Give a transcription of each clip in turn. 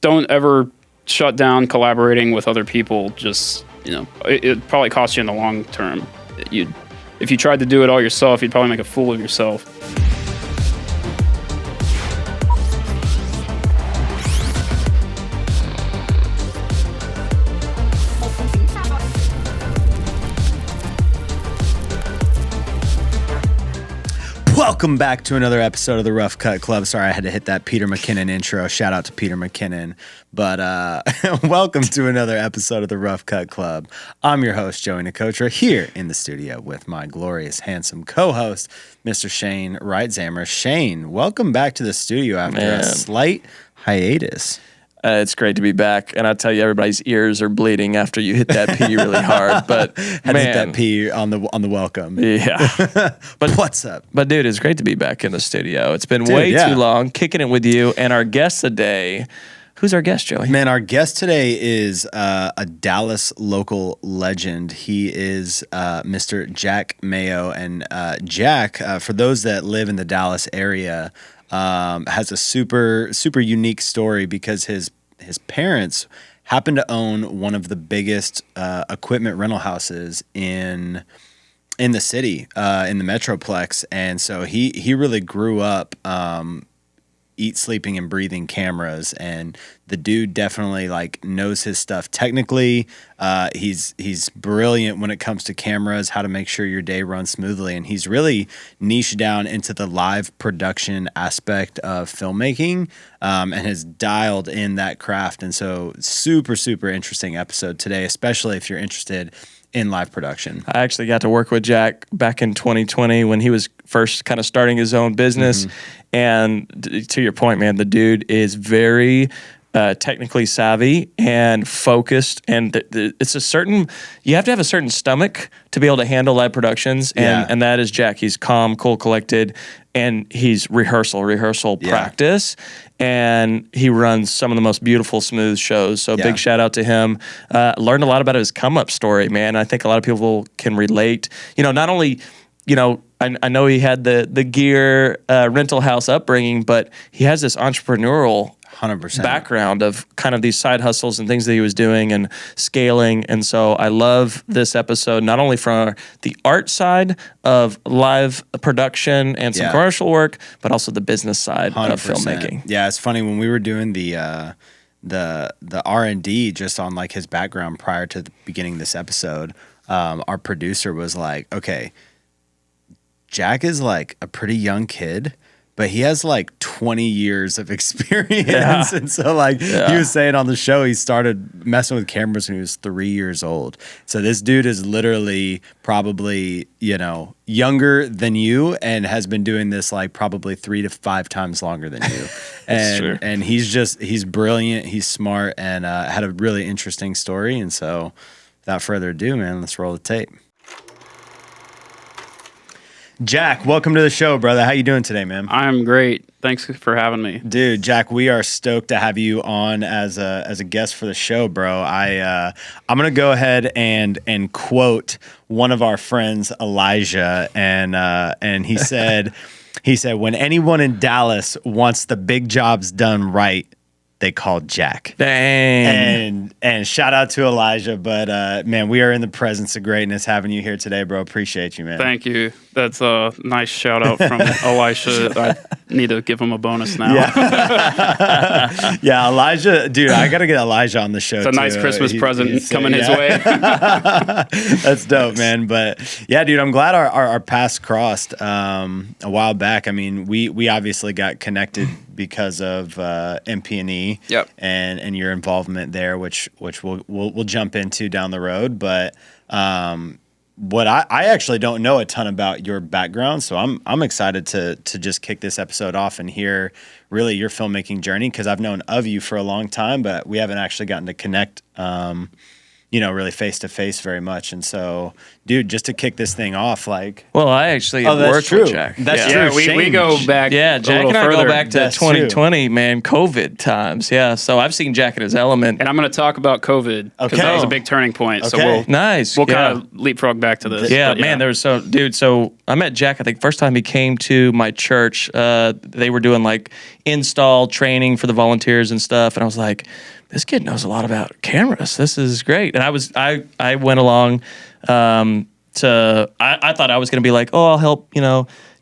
don't ever shut down collaborating with other people. Just, it probably costs you in the long term. If you tried to do it all yourself, you'd probably make a fool of yourself. Welcome back to another episode of the Rough Cut Club. Sorry, I had to hit that Peter McKinnon intro. Shout out to Peter McKinnon. But welcome to another episode of the Rough Cut Club. I'm your host, Joey Nicotra, here in the studio with my glorious, handsome co-host, Mr. Shane Wright-Zammer. Shane, welcome back to the studio after a slight hiatus. It's great to be back, and I tell you, everybody's ears are bleeding after you hit that P really hard. But had to hit that P on the welcome. Yeah, but what's up? But dude, it's great to be back in the studio. It's been way too long kicking it with you. And our guest today, who's our guest, Joey? Man, our guest today is a Dallas local legend. He is Mr. Jack Mayo, and Jack, for those that live in the Dallas area, has a super unique story because his parents happen to own one of the biggest equipment rental houses in the city, in the Metroplex, and so he really grew up sleeping and breathing cameras, and the dude definitely knows his stuff technically. He's brilliant when it comes to cameras, how to make sure your day runs smoothly, and he's really niched down into the live production aspect of filmmaking, and has dialed in that craft. And so super interesting episode today, especially if you're interested in live production. I actually got to work with Jack back in 2020 when he was first kind of starting his own business. And to your point, man, the dude is very technically savvy and focused, and it's you have to have a certain stomach to be able to handle live productions, and that is Jack. He's calm, cool, collected, and he's rehearsal, practice, and he runs some of the most beautiful, smooth shows. So big shout out to him. Learned a lot about his come up story, man. I think a lot of people can relate. Not only, I know he had the gear rental house upbringing, but he has this entrepreneurial 100% background of kind of these side hustles and things that he was doing and scaling. And so I love this episode, not only from the art side of live production and some commercial work, but also the business side 100%. Of filmmaking. Yeah, it's funny when we were doing the R&D just on his background prior to beginning this episode, our producer was like, okay, Jack is a pretty young kid, but he has 20 years of experience. Yeah. And so he was saying on the show, he started messing with cameras when he was 3 years old. So this dude is literally probably, younger than you and has been doing this probably 3 to 5 times longer than you. And he's brilliant. He's smart and had a really interesting story. And so without further ado, man, let's roll the tape. Jack, welcome to the show, brother. How you doing today, man? I'm great. Thanks for having me. Dude, Jack, we are stoked to have you on as a guest for the show, bro. I'm going to go ahead and quote one of our friends, Elijah, and he said, when anyone in Dallas wants the big jobs done right, they called Jack. Dang. And shout out to Elijah, but man, we are in the presence of greatness having you here today, bro. Appreciate you, man. Thank you. That's a nice shout out from Elisha. I need to give him a bonus now. Yeah, Elijah, dude, I got to get Elijah on the show. It's a nice Christmas present coming his way. That's dope, man. But yeah, dude, I'm glad our paths crossed a while back. I mean, we obviously got connected because of MP&E and your involvement there, which we'll jump into down the road. But what I actually don't know a ton about your background, so I'm excited to just kick this episode off and hear really your filmmaking journey, because I've known of you for a long time, but we haven't actually gotten to connect really face to face very much. And so, dude, just to kick this thing off, well, I actually worked with Jack. That's true. We go back. Yeah, Jack and I go back to 2020, man, COVID times. Yeah, so I've seen Jack in his element. And I'm going to talk about COVID because that was a big turning point. So we'll kind of leapfrog back to this. Yeah, man, there was so I met Jack, I think, first time he came to my church. They were doing install training for the volunteers and stuff. And I was like, this kid knows a lot about cameras. This is great. And I went along I thought I was going to be like, oh, I'll help,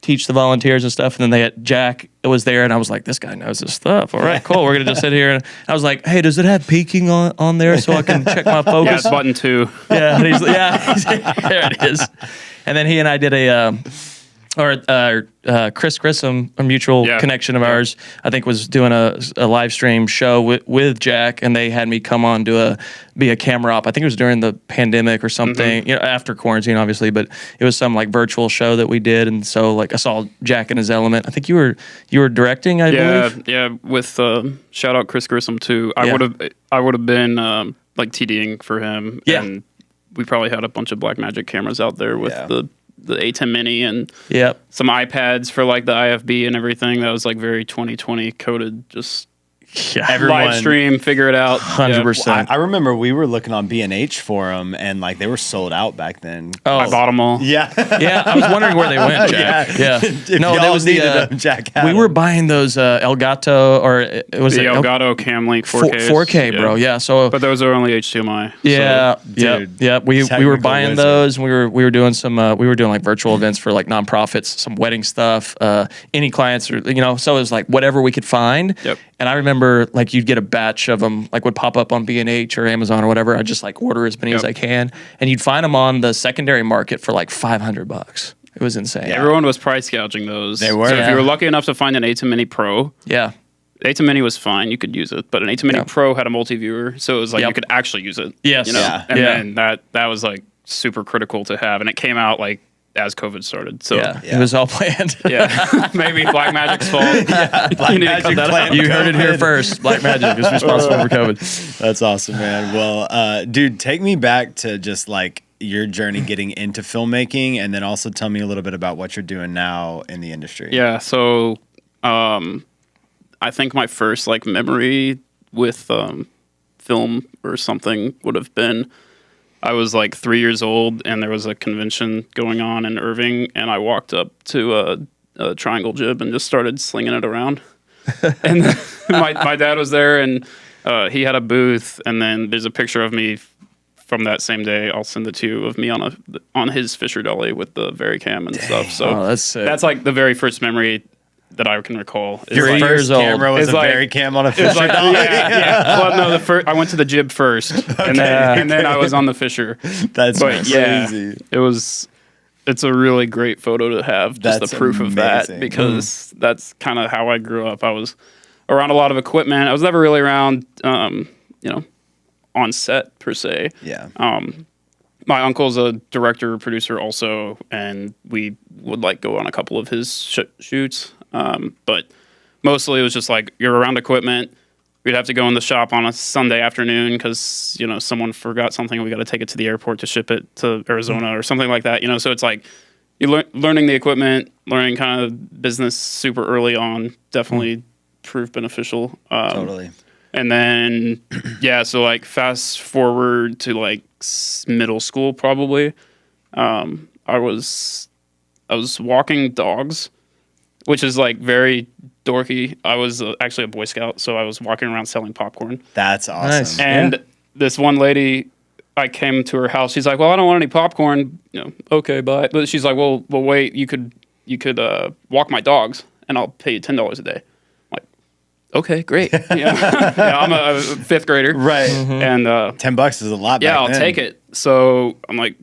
teach the volunteers and stuff. And then Jack was there, and I was like, this guy knows his stuff. All right, cool. We're going to just sit here. And I was like, hey, does it have peaking on there so I can check my focus? Yeah, it's button 2. Yeah, and there it is. And then he and I did Chris Grissom, a mutual connection of ours, I think was doing a live stream show with Jack, and they had me come on be a camera op. I think it was during the pandemic or something, after quarantine, obviously, but it was some like virtual show that we did, and so like I saw Jack in his element. I think you were directing, I believe. Yeah, with shout out Chris Grissom too. I would have been like TDing for him, and we probably had a bunch of Blackmagic cameras out there with the A10 Mini and some iPads for like the IFB and everything. That was like very 2020 coded, just live stream, figure it out. 100%. Well, I remember we were looking on B&H for them, and like they were sold out back then. Oh, I bought them all. Yeah. I was wondering where they went, Jack. Yeah. No, that was Jack. We were buying those Elgato, or it was the Elgato Camlink 4K. 4K, bro. Yeah. So, but those are only HDMI. Yeah. So. Yeah. We were buying those, and we were doing some like virtual events for like nonprofits, some wedding stuff, any clients, or so it was like whatever we could find. Yep. And I remember like you'd get a batch of them, like would pop up on B&H or Amazon or whatever. I'd just like order as many as I can, and you'd find them on the secondary market for like $500. It was insane. Yeah, everyone was price gouging those. They were. So if you were lucky enough to find an A10 Mini Pro, the A10 Mini was fine. You could use it, but an A10 Mini Pro had a multi-viewer, so it was like you could actually use it. Yes. And then that was like super critical to have, and it came out like as COVID started. So it was all planned. Maybe Blackmagic's fault. Blackmagic you heard it here first. Blackmagic is responsible for COVID. That's awesome, man. Well, dude, take me back to just like your journey getting into filmmaking, and then also tell me a little bit about what you're doing now in the industry. Yeah. So, I think my first like memory with film or something would have been, I was like 3 years old, and there was a convention going on in Irving, and I walked up to a triangle jib and just started slinging it around. And my dad was there, and he had a booth, and then there's a picture of me from that same day. I'll send it to you, of me on his Fisher dolly with the Varicam and stuff. So that's like the very first memory that I can recall. Your like, first camera was a Varicam on a Fisher dolly? Yeah. Well, no, I went to the jib first, and then I was on the Fisher. That's crazy. It's a really great photo to have, just the proof of that, because that's kind of how I grew up. I was around a lot of equipment. I was never really around, on set per se. Yeah. My uncle's a director, producer also, and we would like go on a couple of his shoots. But mostly it was just like you're around equipment. We'd have to go in the shop on a Sunday afternoon because, someone forgot something. We got to take it to the airport to ship it to Arizona or something like that. So it's like you're learning the equipment, learning kind of business super early on. Definitely proved beneficial. Totally. And then, so like fast forward to like middle school probably. I was walking dogs, which is like very dorky. I was actually a Boy Scout, so I was walking around selling popcorn. That's awesome. Nice. And this one lady, I came to her house. She's like, "Well, I don't want any popcorn." Okay, bye. But she's like, "Well, wait. You could walk my dogs, and I'll pay you $10 a day." I'm like, okay, great. I'm a fifth grader, right? And $10 is a lot. Yeah, I'll take it. So I'm like,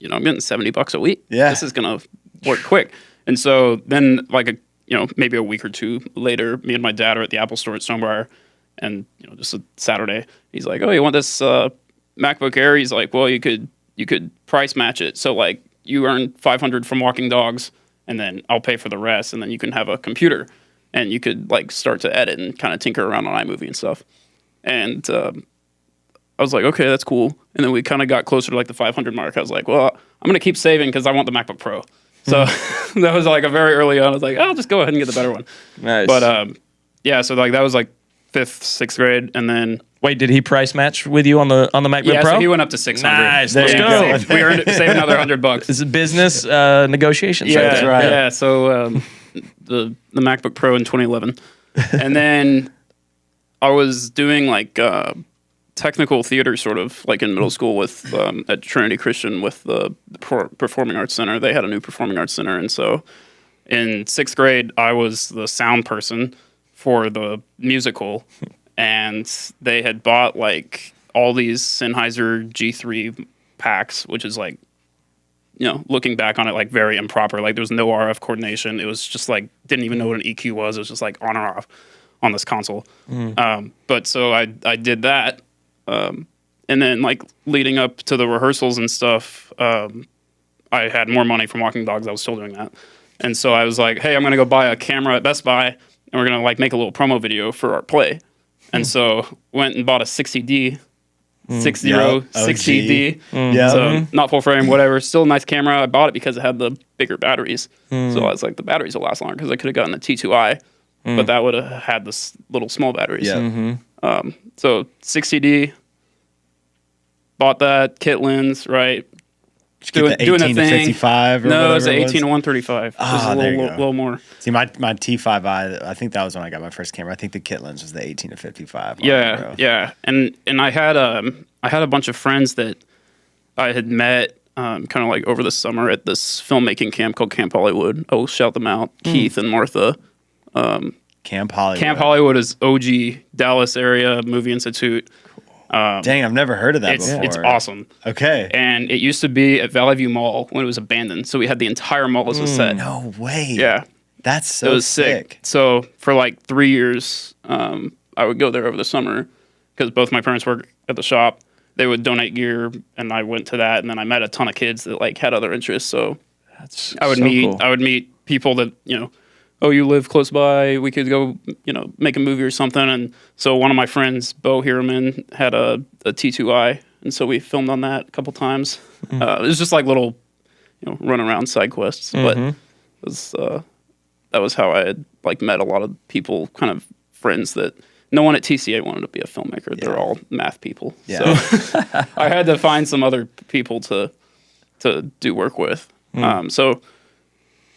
I'm getting $70 a week. Yeah, this is gonna work quick. And so then, like maybe a week or two later, me and my dad are at the Apple store at Stonebriar, and just a Saturday, he's like, "Oh, you want this MacBook Air?" He's like, "Well, you could price match it. So like you earn $500 from walking dogs, and then I'll pay for the rest, and then you can have a computer, and you could like start to edit and kind of tinker around on iMovie and stuff." And I was like, "Okay, that's cool." And then we kind of got closer to like the 500 mark. I was like, "Well, I'm gonna keep saving because I want the MacBook Pro." So that was like a very early on. I was like, I'll just go ahead and get the better one. Nice. But so like that was like 5th, 6th grade, and then wait, did he price match with you on the MacBook Pro? Yeah, so he went up to 600. Nice. Let's go. We earned saved another $100. This is business negotiations. Yeah, right there. right. Yeah. So the MacBook Pro in 2011. And then I was doing like technical theater sort of like in middle school with at Trinity Christian with the Performing Arts Center. They had a new Performing Arts Center. And so in 6th grade, I was the sound person for the musical. And they had bought like all these Sennheiser G3 packs, which is like, looking back on it, like very improper. Like there was no RF coordination. It was just like, didn't even know what an EQ was. It was just like on or off on this console. But so I did that. And then like leading up to the rehearsals and stuff, I had more money from walking dogs. I was still doing that. And so I was like, hey, I'm going to go buy a camera at Best Buy and we're going to like make a little promo video for our play. And so went and bought a 60D. 60D. So not full frame, whatever. Still a nice camera. I bought it because it had the bigger batteries. So I was like, the batteries will last longer because I could have gotten the T2i, but that would have had this little small batteries. So 60D, bought that, kit lens, right? Doing the 18 to 55 or no, it was whatever an 18 to 135. Ah, it was there you a go. little more. See, my T5i, I think that was when I got my first camera. I think the kit lens was the 18 to 55. Yeah. And I had a bunch of friends that I had met kind of like over the summer at this filmmaking camp called Camp Hollywood. I'll shout them out, Keith and Martha. Camp Hollywood. Camp Hollywood is OG Dallas area movie institute. Dang, I've never heard of that before. It's awesome. Okay. And it used to be at Valley View Mall when it was abandoned. So we had the entire mall as a set. No way. Yeah. That's so it was sick. So for like 3 years, I would go there over the summer because both my parents work at the shop. They would donate gear, and I went to that. And then I met a ton of kids that like had other interests. So I would meet people that oh, you live close by, we could go, make a movie or something. And so one of my friends, Bo Hiraman, had a T2i, and so we filmed on that a couple times. It was just like little, run around side quests, but it was, that was how I had like met a lot of people, kind of friends that no one at TCA wanted to be a filmmaker. Yeah. They're all math people. Yeah. So I had to find some other people to do work with. So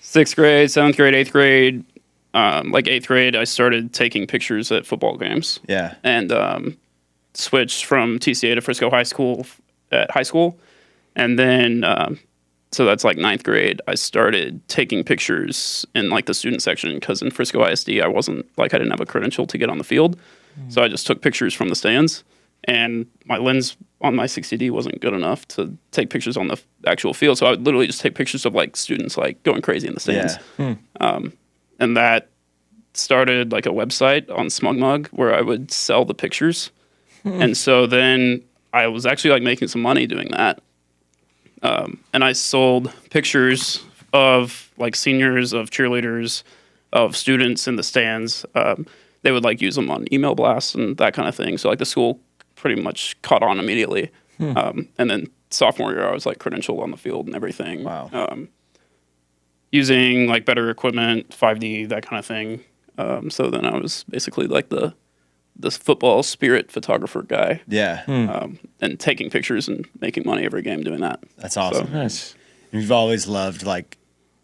6th grade, 7th grade, 8th grade, like 8th grade, I started taking pictures at football games. Yeah. And switched from TCA to Frisco High School at high school. And then, so that's like 9th grade, I started taking pictures in like the student section because in Frisco ISD, I didn't have a credential to get on the field. So I just took pictures from the stands. And my lens on my 60D wasn't good enough to take pictures on the actual field. So I would literally just take pictures of like students like going crazy in the stands. Yeah. And that started like a website on SmugMug where I would sell the pictures. And so then I was actually like making some money doing that. And I sold pictures of like seniors, of cheerleaders, of students in the stands. They would like use them on email blasts and that kind of thing. So like the school pretty much caught on immediately. And then sophomore year, I was like credentialed on the field and everything. Wow. Using like better equipment, 5D, that kind of thing. So then I was basically like the football spirit photographer guy. Yeah. And taking pictures and making money every game doing that. That's awesome. So, nice. You've always loved like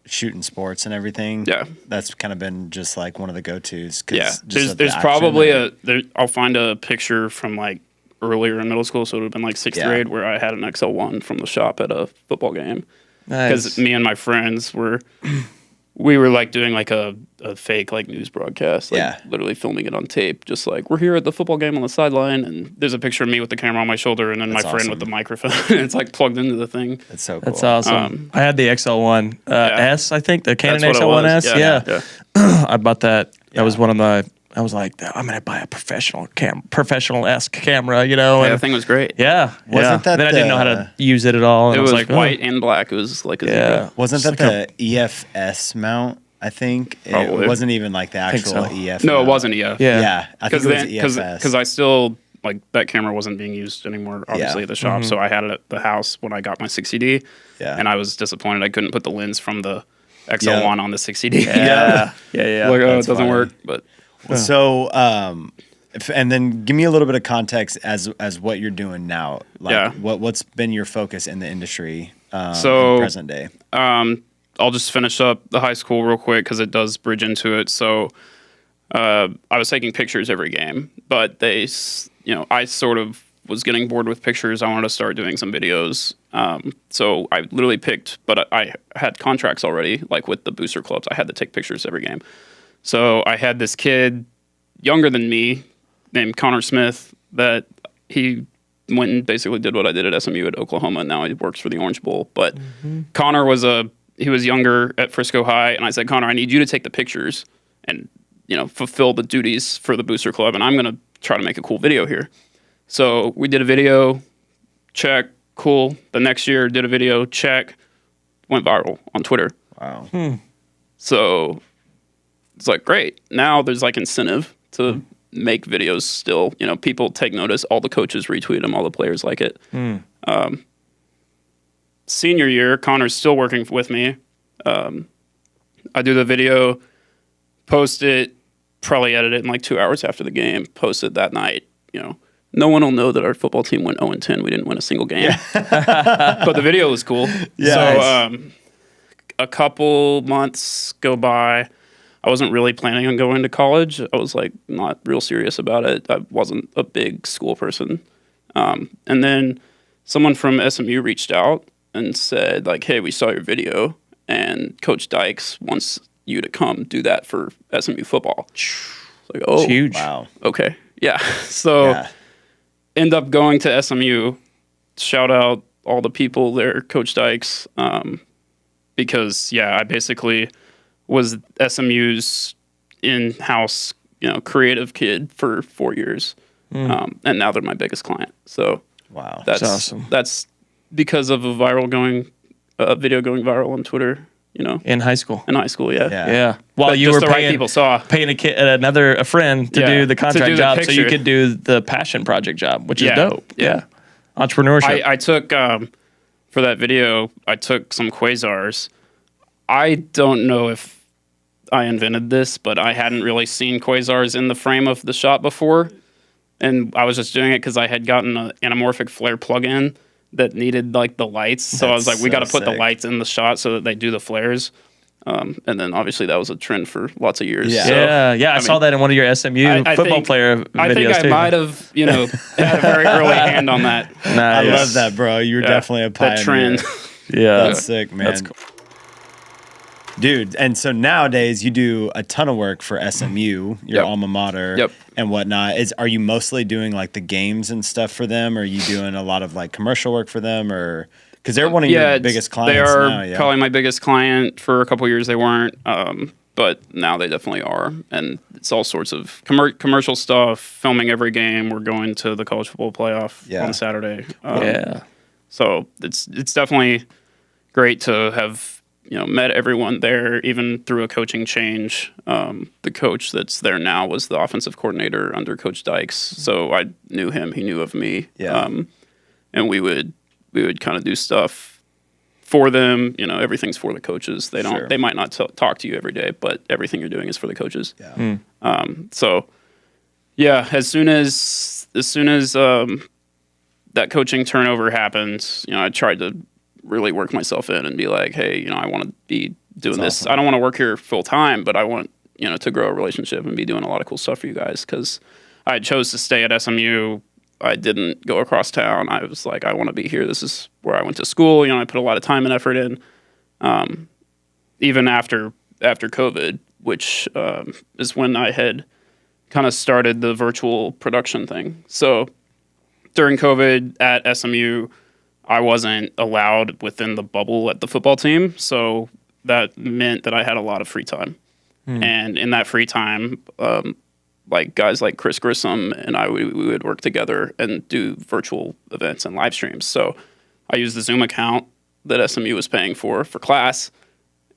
shooting sports and everything. Yeah. That's kind of been just like one of the go-tos. Yeah. There's probably I'll find a picture from like earlier in middle school, so it would have been like 6th grade, where I had an XL1 from the shop at a football game. Because Nice. me and my friends were like doing like a fake like news broadcast, like literally filming it on tape, just like we're here at the football game on the sideline, and there's a picture of me with the camera on my shoulder, and then my friend with the microphone. It's like plugged into the thing. That's so cool. That's awesome. I had the XL1 S, I think, the Canon That's what it was. XL1S. Yeah. I bought that. That was one of my. I was like, I'm gonna buy a professional-esque camera, Yeah, that thing was great. Yeah, Wasn't that Then I didn't know how to use it at all. And It I was like, white and black. It was like a zebra. Wasn't that the EFS mount? I think Probably. It wasn't even like the actual so. EF. No, it mount. wasn't EF. Yeah, I think it was EFS. Because I still like that camera wasn't being used anymore, obviously at the shop. So I had it at the house when I got my 60D. Yeah. And I was disappointed I couldn't put the lens from the XL1 on the 60D. yeah. Like, it doesn't funny. work. But So, and then give me a little bit of context as what you're doing now. Like, what's been your focus in the industry in present day? I'll just finish up the high school real quick because it does bridge into it. So I was taking pictures every game, but I sort of was getting bored with pictures. I wanted to start doing some videos. So I literally picked, but I had contracts already, like with the booster clubs. I had to take pictures every game. So I had this kid younger than me named Connor Smith that he went and basically did what I did at SMU at Oklahoma, and now he works for the Orange Bowl. But Connor he was younger at Frisco High, and I said, Connor, I need you to take the pictures and fulfill the duties for the booster club, and I'm going to try to make a cool video here. So we did a video, check, cool. The next year, did a video, check, went viral on Twitter. Wow. So it's like, great. Now there's like incentive to make videos still. People take notice. All the coaches retweet them. All the players like it. Senior year, Connor's still working with me. I do the video, post it, probably edit it in like 2 hours after the game, post it that night. No one will know that our football team went 0-10. We didn't win a single game. But the video was cool. Yeah. So a couple months go by. I wasn't really planning on going to college. I was like not real serious about it. I wasn't a big school person. And then someone from SMU reached out and said like, hey, we saw your video and Coach Dykes wants you to come do that for SMU football. Like, oh, It's huge. Wow. okay. Yeah. So end up going to SMU. Shout out all the people there, Coach Dykes, because I basically was SMU's in-house, creative kid for 4 years, and now they're my biggest client. So Wow. that's awesome. That's because of a video going viral on Twitter. In high school. In high school, yeah. Yeah. While But you just were the right people saw. paying a friend to do the to contract do the job so you picture. could do the passion project job, which is Yeah. dope. Yeah. Entrepreneurship. I took for that video. I took some quasars. I don't know if I invented this, but I hadn't really seen quasars in the frame of the shot before, and I was just doing it because I had gotten an anamorphic flare plug-in that needed like the lights. So I was like, we got to put the lights in the shot so that they do the flares. And then obviously that was a trend for lots of years. Yeah. So, I saw that in one of your SMU I football think- player videos I think I too. might have, had a very early hand on that. Nice. I love that, bro. You're definitely a pioneer. That trend. Yeah. That's sick, man. That's cool. Dude, and so nowadays you do a ton of work for SMU, your Yep. alma mater, Yep. and whatnot. Are you mostly doing like the games and stuff for them? Or are you doing a lot of like commercial work for them? Or because they're one of your it's- biggest clients They are now. Yeah. probably my biggest client. For a couple of years they weren't, but now they definitely are. And it's all sorts of commercial stuff, filming every game. We're going to the college football playoff on Saturday. So it's definitely great to have met everyone there, even through a coaching change. The coach that's there now was the offensive coordinator under Coach Dykes, so I knew him. He knew of me. Yeah. And we would kind of do stuff for them. Everything's for the coaches. They don't. Sure. They might not talk to you every day, but everything you're doing is for the coaches. Yeah. So, as soon as that coaching turnover happened, I tried to really work myself in and be like, hey, I want to be doing this. awesome. I don't want to work here full time, but I want, to grow a relationship and be doing a lot of cool stuff for you guys. Cause I chose to stay at SMU. I didn't go across town. I was like, I want to be here. This is where I went to school. I put a lot of time and effort in. Even after COVID, which is when I had kind of started the virtual production thing. So during COVID at SMU, I wasn't allowed within the bubble at the football team. So that meant that I had a lot of free time. And in that free time, like guys like Chris Grissom and we would work together and do virtual events and live streams. So I used the Zoom account that SMU was paying for class,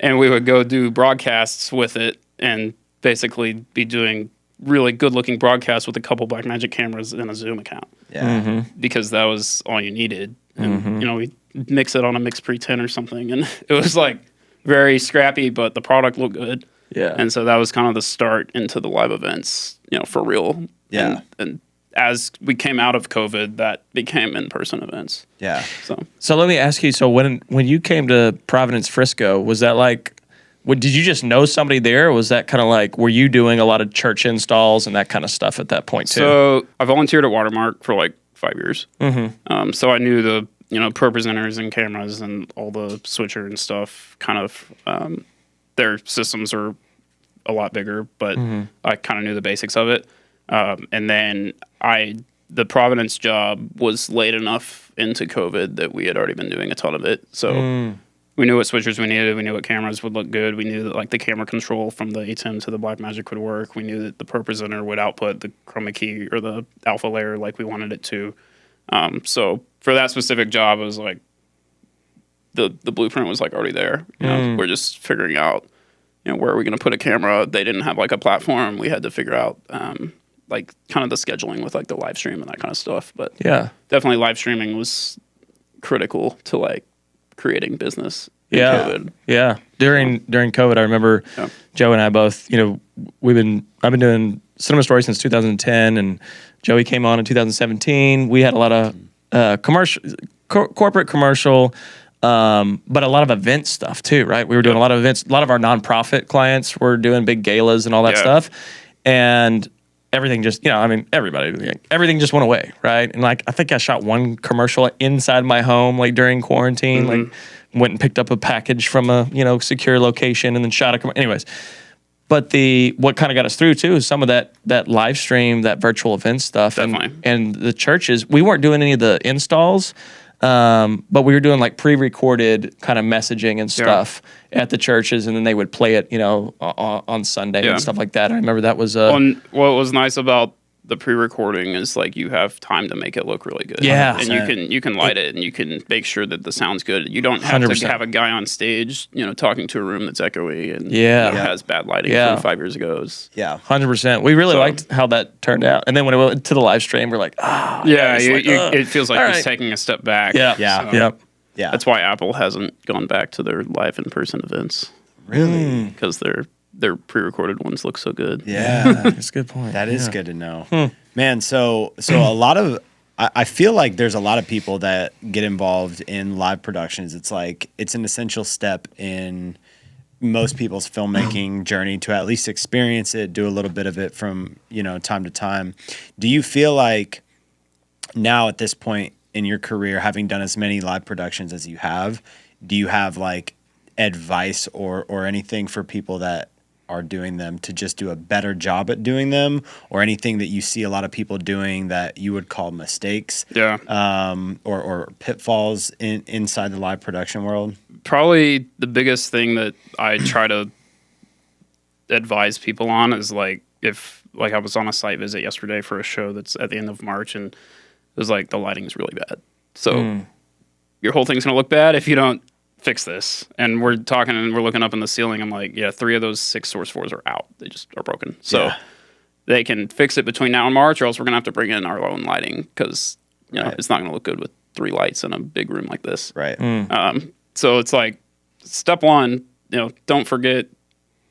and we would go do broadcasts with it and basically be doing really good-looking broadcasts with a couple Blackmagic cameras and a Zoom account. Yeah. Because that was all you needed. And, we mix it on a Mix Pre 10 or something, and it was like very scrappy, but the product looked good. Yeah. And so that was kind of the start into the live events, for real. Yeah. And as we came out of COVID, that became in-person events. Yeah. So So let me ask you. So when you came to Providence, Frisco, was that like did you just know somebody there, or was that kind of like, were you doing a lot of church installs and that kind of stuff at that point too? So I volunteered at Watermark for like 5 years. So I knew the pro presenters and cameras and all the switcher and stuff. Kind of their systems are a lot bigger, but I kind of knew the basics of it. And then the Providence job was late enough into COVID that we had already been doing a ton of it. So we knew what switchers we needed. We knew what cameras would look good. We knew that like the camera control from the ATEM to the Blackmagic would work. We knew that the Pro Presenter would output the chroma key or the alpha layer like we wanted it to. So for that specific job, it was like the blueprint was like already there. We're just figuring out, where are we going to put a camera? They didn't have like a platform. We had to figure out like kind of the scheduling with like the live stream and that kind of stuff. But Yeah. definitely live streaming was critical to like creating business in Yeah. COVID. Yeah. During COVID, I remember Joe and I both, I've been doing Cinema Story since 2010, and Joey came on in 2017. We had a lot of corporate commercial, but a lot of event stuff too, right? We were doing a lot of events. A lot of our nonprofit clients were doing big galas and all that stuff. And everything just, everything just went away, right? And like, I think I shot one commercial inside my home, like during quarantine, like went and picked up a package from a, secure location and then shot anyways. But what kind of got us through too is some of that live stream, that virtual event stuff. Definitely. And the churches, we weren't doing any of the installs, but we were doing like pre-recorded kind of messaging and stuff at the churches, and then they would play it, on Sunday and stuff like that. I remember that was what was nice about the pre-recording is like you have time to make it look really good. Yeah. And you can light it and you can make sure that the sound's good. You don't have 100%. to have a guy on stage, talking to a room that's echoey and has bad lighting from 5 years ago. 100%. We really liked how that turned out. And then when it went to the live stream, we're like, it feels like it's taking a step back. Yeah. That's why Apple hasn't gone back to their live in-person events. Really? Because their pre-recorded ones look so good. Yeah. That's a good point. That is good to know. Man, so a lot of I feel like there's a lot of people that get involved in live productions. It's like it's an essential step in most people's filmmaking journey to at least experience it, do a little bit of it from, time to time. Do you feel like now at this point in your career, having done as many live productions as you have, do you have like advice or anything for people that are doing them to just do a better job at doing them, or anything that you see a lot of people doing that you would call mistakes or pitfalls inside the live production world? Probably the biggest thing that I try to advise people on is like, if like I was on a site visit yesterday for a show that's at the end of March, and it was like the lighting is really bad. So your whole thing's going to look bad if you don't fix this. And we're talking and we're looking up in the ceiling. I'm like, 3 of those 6 source 4s are out. They just are broken. So they can fix it between now and March, or else we're going to have to bring in our own lighting because it's not going to look good with 3 lights in a big room like this. Right. So it's like, step one, don't forget,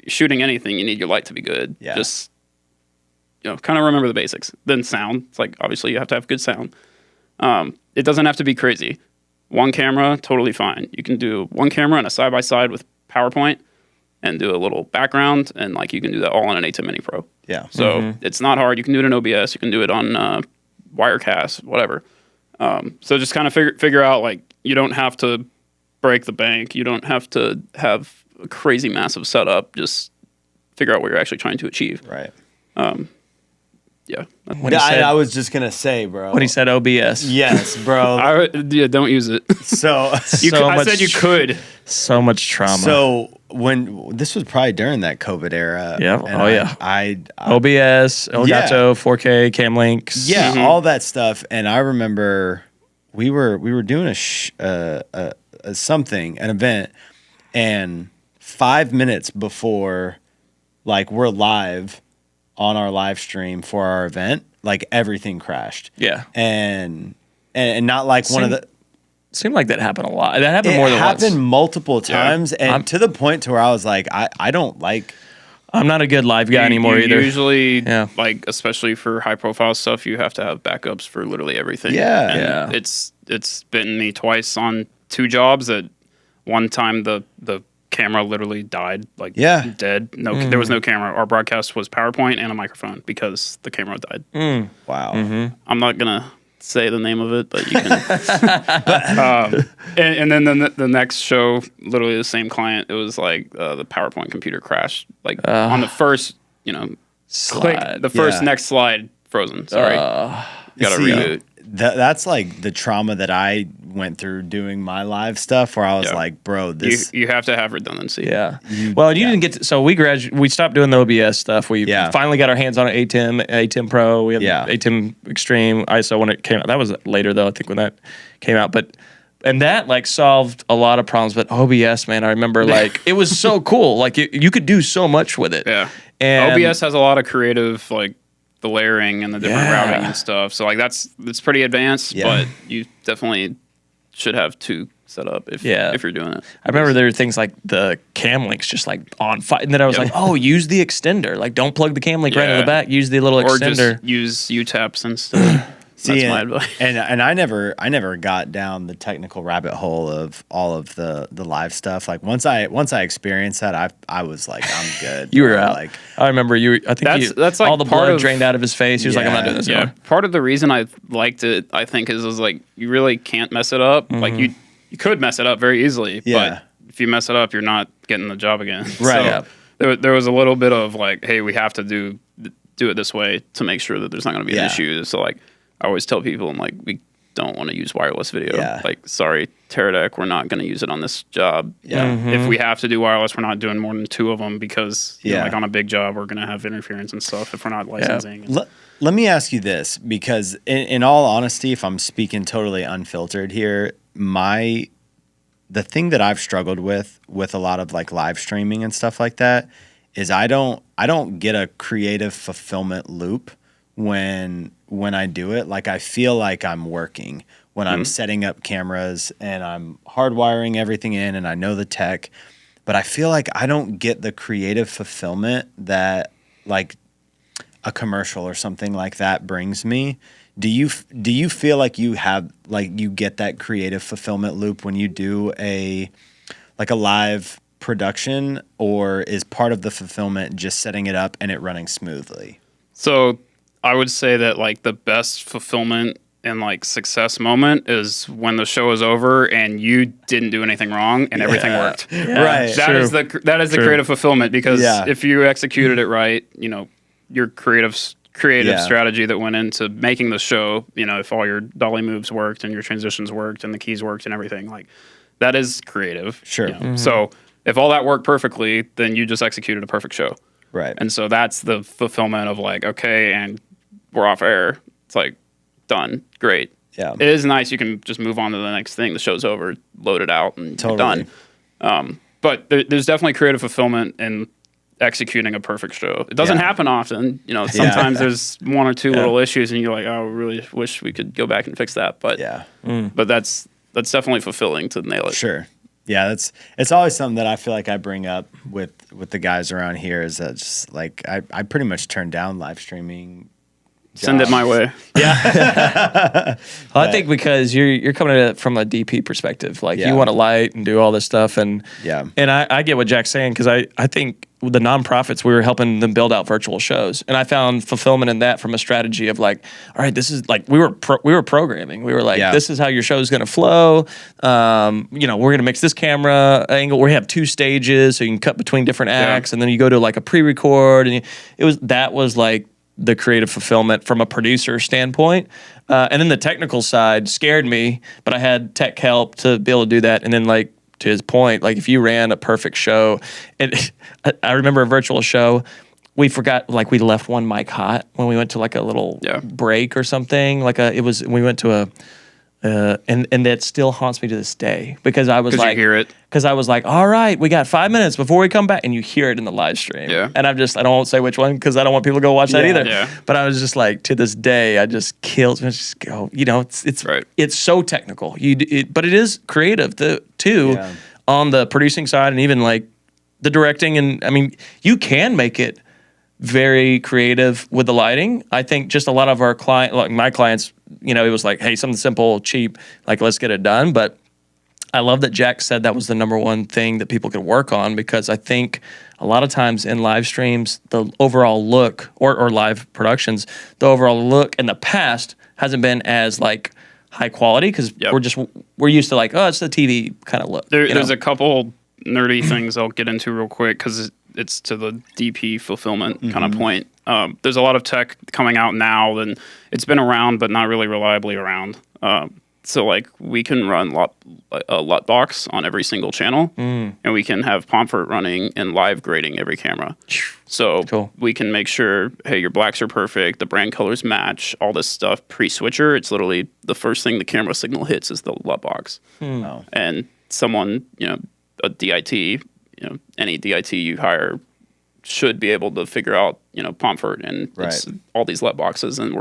shooting anything, you need your light to be good. Yeah. Just, kind of remember the basics. Then sound. It's like, obviously you have to have good sound. It doesn't have to be crazy. One camera, totally fine. You can do one camera and a side-by-side with PowerPoint and do a little background, and like you can do that all on an ATEM Mini Pro. Yeah. So it's not hard. You can do it in OBS. You can do it on Wirecast, whatever. So just kind of figure out, like, you don't have to break the bank. You don't have to have a crazy massive setup. Just figure out what you're actually trying to achieve. Right. Yeah. I was just going to say, bro. When he said OBS. Yes, bro. Don't use it. So, I said you could. So much trauma. So when this was probably during that COVID era. Yeah. And I OBS, Elgato, 4K, Cam Links. Yeah, all that stuff. And I remember we were doing an event, and 5 minutes before, like, we're live on our live stream for our event, like, everything crashed. Yeah. And not like one of the... Seemed like that happened a lot. That happened more than once. It happened multiple times, and to the point to where I was like, I don't like... I'm not a good live guy anymore either. Usually, like, especially for high-profile stuff, you have to have backups for literally everything. Yeah. And it's bitten me twice on 2 jobs. At one time, the camera literally died, like Yeah. dead. No, there was no camera. Our broadcast was PowerPoint and a microphone because the camera died. Wow. I'm not gonna say the name of it, but you can. And then the next show, literally the same client. It was like the PowerPoint computer crashed, like on the first, click, the first next slide frozen. Sorry, gotta See, reboot. That's like the trauma that I went through doing my live stuff, where I was like, bro, this. You have to have redundancy. Yeah. Well, you didn't get to, so we stopped doing the OBS stuff. We finally got our hands on an ATEM Pro. We have ATEM Extreme ISO when it came out. That was later though, I think, when that came out. And that like solved a lot of problems. But OBS, man, I remember like it was so cool. Like you could do so much with it. Yeah. And OBS has a lot of creative, like the layering and the different routing and stuff. So like it's pretty advanced, but you definitely should have two set up if you're doing it. I remember there were things like the cam links just like on fire, and then I was like, oh, use the extender. Like don't plug the cam link right in the back. Use the little extender. Or just use UTAPs instead. See, that's my advice. And I never got down the technical rabbit hole of all of the live stuff. Like once I experienced that, I was like, I'm good. You were out. Like I remember you. I think that's like all the blood drained out of his face. He was like, I'm not doing this anymore. Part of the reason I liked it, I think, is like you really can't mess it up. Like you could mess it up very easily, but if you mess it up, you're not getting the job again. Right. So there was a little bit of like, hey, we have to do it this way to make sure that there's not going to be an issue. So like, I always tell people, I'm like, we don't want to use wireless video. Like, sorry, Teradek, we're not going to use it on this job. If we have to do wireless, we're not doing more than 2 of them because, like on a big job, we're going to have interference and stuff if we're not licensing. Let me ask you this, because in all honesty, if I'm speaking totally unfiltered here, the thing that I've struggled with a lot of like live streaming and stuff like that is I don't get a creative fulfillment loop when I do it. Like I feel like I'm working when I'm setting up cameras and I'm hardwiring everything in and I know the tech, but I feel like I don't get the creative fulfillment that like a commercial or something like that brings me. Do you feel like you get that creative fulfillment loop when you do a live production, or is part of the fulfillment just setting it up and it running smoothly? So I would say that like the best fulfillment and like success moment is when the show is over and you didn't do anything wrong and everything worked. Right. That is the creative fulfillment, because if you executed it right, your creative strategy that went into making the show, if all your dolly moves worked and your transitions worked and the keys worked and everything, like that is creative. Sure. So if all that worked perfectly, then you just executed a perfect show. Right. And so that's the fulfillment of like, okay, and we're off air. It's like, done. Great. Yeah. It is nice. You can just move on to the next thing. The show's over, load it out, and you're done. But there's definitely creative fulfillment in executing a perfect show. It doesn't happen often. Sometimes there's 1 or 2 little issues, and you're like, oh, I really wish we could go back and fix that. But but that's definitely fulfilling to nail it. Sure. Yeah, it's always something that I feel like I bring up with the guys around here, is that just like I pretty much turn down live streaming. Send it my way. Yeah. Well, I think because you're coming at it from a DP perspective. Like you want to light and do all this stuff. And I get what Jack's saying, because I think the nonprofits, we were helping them build out virtual shows. And I found fulfillment in that from a strategy of like, all right, this is like, we were programming. We were like, this is how your show is going to flow. We're going to mix this camera angle. We have 2 stages, so you can cut between different acts. And then you go to like a pre-record. And that was like the creative fulfillment from a producer standpoint. And then the technical side scared me, but I had tech help to be able to do that. And then like, to his point, like if you ran a perfect show, I remember a virtual show, we forgot, like we left one mic hot when we went to like a little break or something. We went to and that still haunts me to this day, because I was like, you hear it. Because I was like, all right, we got 5 minutes before we come back, and you hear it in the live stream. Yeah. And I don't say which one, because I don't want people to go watch that either. Yeah. But I was just like, to this day, I just go, it's so technical. But it is creative too on the producing side, and even like the directing. And I mean, you can make it very creative with the lighting. I think just a lot of our my clients, it was like, hey, something simple, cheap, like let's get it done. But I love that Jack said that was the number one thing that people could work on, because I think a lot of times in live streams, the overall look or live productions, the overall look in the past hasn't been as like high quality, because we're used to like, oh, it's the TV kind of look. There's a couple nerdy things I'll get into real quick because it's to the DP fulfillment kind of point. There's a lot of tech coming out now, and it's been around but not really reliably around. So like we can run a LUT box on every single channel, and we can have Pomfret running and live grading every camera. So we can make sure, hey, your blacks are perfect, the brand colors match, all this stuff pre-switcher. It's literally the first thing the camera signal hits is the LUT box. And someone, a DIT, any DIT you hire should be able to figure out, Pomfret and it's all these LUT boxes, and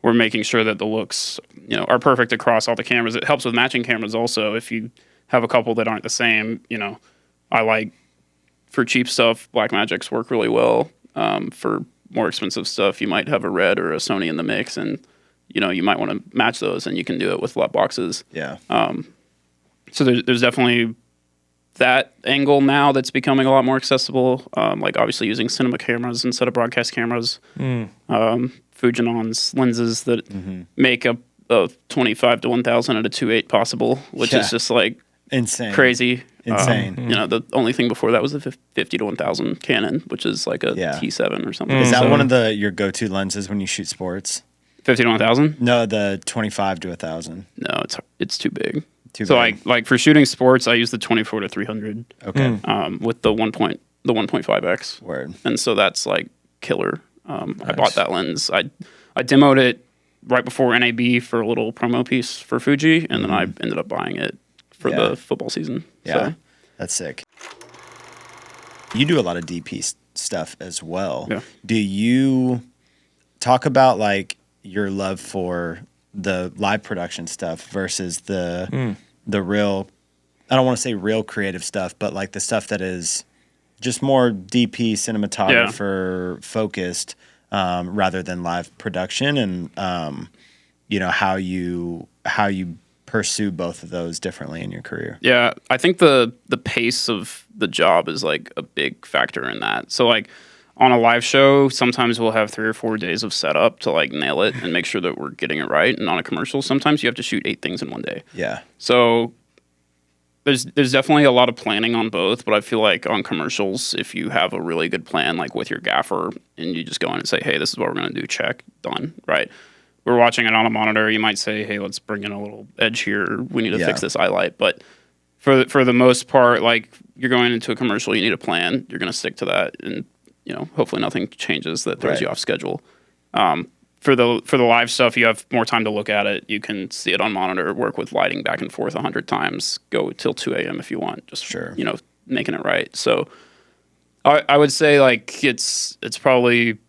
we're making sure that the looks, are perfect across all the cameras. It helps with matching cameras also. If you have a couple that aren't the same, I like, for cheap stuff, Blackmagics work really well. For more expensive stuff, you might have a Red or a Sony in the mix, and you might want to match those, and you can do it with LUT boxes. Yeah. So there's definitely that angle now that's becoming a lot more accessible. Like obviously using cinema cameras instead of broadcast cameras. Fujinon's lenses that make a 25 to 1000 at a 2.8 possible, which is just like insane, crazy. Insane. The only thing before that was the 50 to 1000 Canon, which is like a T7 or something. Is that one of your go-to lenses when you shoot sports? 50 to 1000? No, the 25 to 1000. No, it's too big. Too so big. like for shooting sports, I use the 24 to 300. Okay. With the 1.5x. Word. And so that's like killer. I bought that lens. I demoed it right before NAB for a little promo piece for Fuji, and then I ended up buying it for the football season. Yeah, so. That's sick. You do a lot of DP stuff as well. Yeah. Do you talk about like your love for the live production stuff versus the real, I don't want to say real creative stuff, but like the stuff that is just more DP cinematographer focused rather than live production, and how you pursue both of those differently in your career? Yeah, I think the pace of the job is like a big factor in that. So like on a live show, sometimes we'll have 3 or 4 days of setup to like nail it and make sure that we're getting it right. And on a commercial, sometimes you have to shoot 8 things in one day. Yeah. So there's definitely a lot of planning on both, but I feel like on commercials, if you have a really good plan, like with your gaffer, and you just go in and say, hey, this is what we're going to do, check, done, right? We're watching it on a monitor, you might say, hey, let's bring in a little edge here, we need to fix this eye light. But for the most part, like you're going into a commercial, you need a plan, you're going to stick to that, and hopefully nothing changes that throws you off schedule. For the live stuff, you have more time to look at it. You can see it on monitor, work with lighting back and forth 100 times, go till 2 a.m. if you want, just making it right. So I would say like it's probably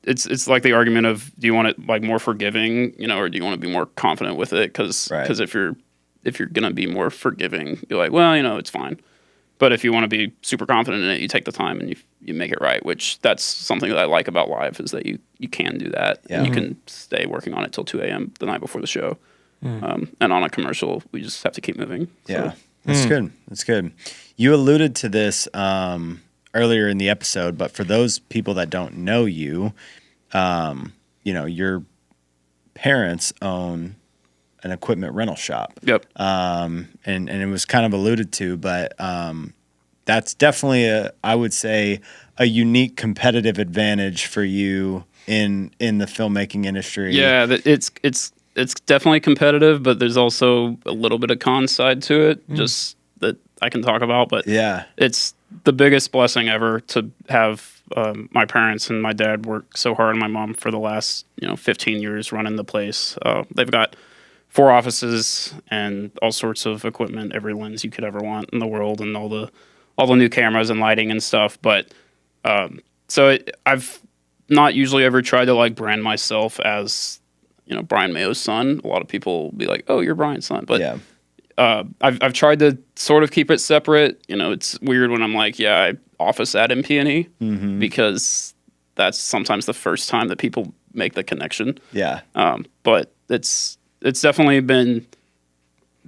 it's like the argument of, do you want it like more forgiving, or do you want to be more confident with it? Because if you're gonna be more forgiving, you're like, well, it's fine. But if you want to be super confident in it, you take the time and you make it right, which that's something that I like about live, is that you can do that. Yeah. And you can stay working on it till 2 a.m. the night before the show. And on a commercial, we just have to keep moving. Yeah, that's good. That's good. You alluded to this earlier in the episode, but for those people that don't know you, your parents own an equipment rental shop. Yep. And it was kind of alluded to, but that's definitely I would say a unique competitive advantage for you in the filmmaking industry. Yeah, it's definitely competitive, but there's also a little bit of con side to it, just that I can talk about. But yeah, it's the biggest blessing ever to have my parents and my dad work so hard, and my mom for the last 15 years running the place. They've got 4 offices and all sorts of equipment, every lens you could ever want in the world, and all the new cameras and lighting and stuff. But I've not usually ever tried to like brand myself as Brian Mayo's son. A lot of people will be like, oh, you're Brian's son, but yeah. I've tried to sort of keep it separate. It's weird when I'm like, yeah, I office at MP&E, because that's sometimes the first time that people make the connection. Yeah. But it's definitely been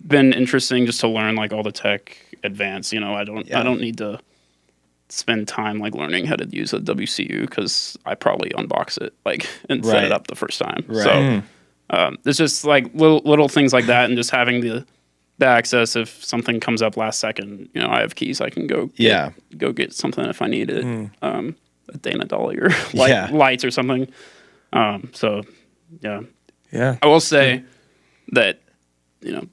been interesting just to learn like all the tech advanced. You know, I don't need to spend time like learning how to use a WCU because I probably unbox it like and set it up the first time. Right. So it's just like little things like that, and just having the access if something comes up last second. You know, I have keys. I can go get something if I need it. A Dana Dolly or lights or something. So yeah. I will say that, you know,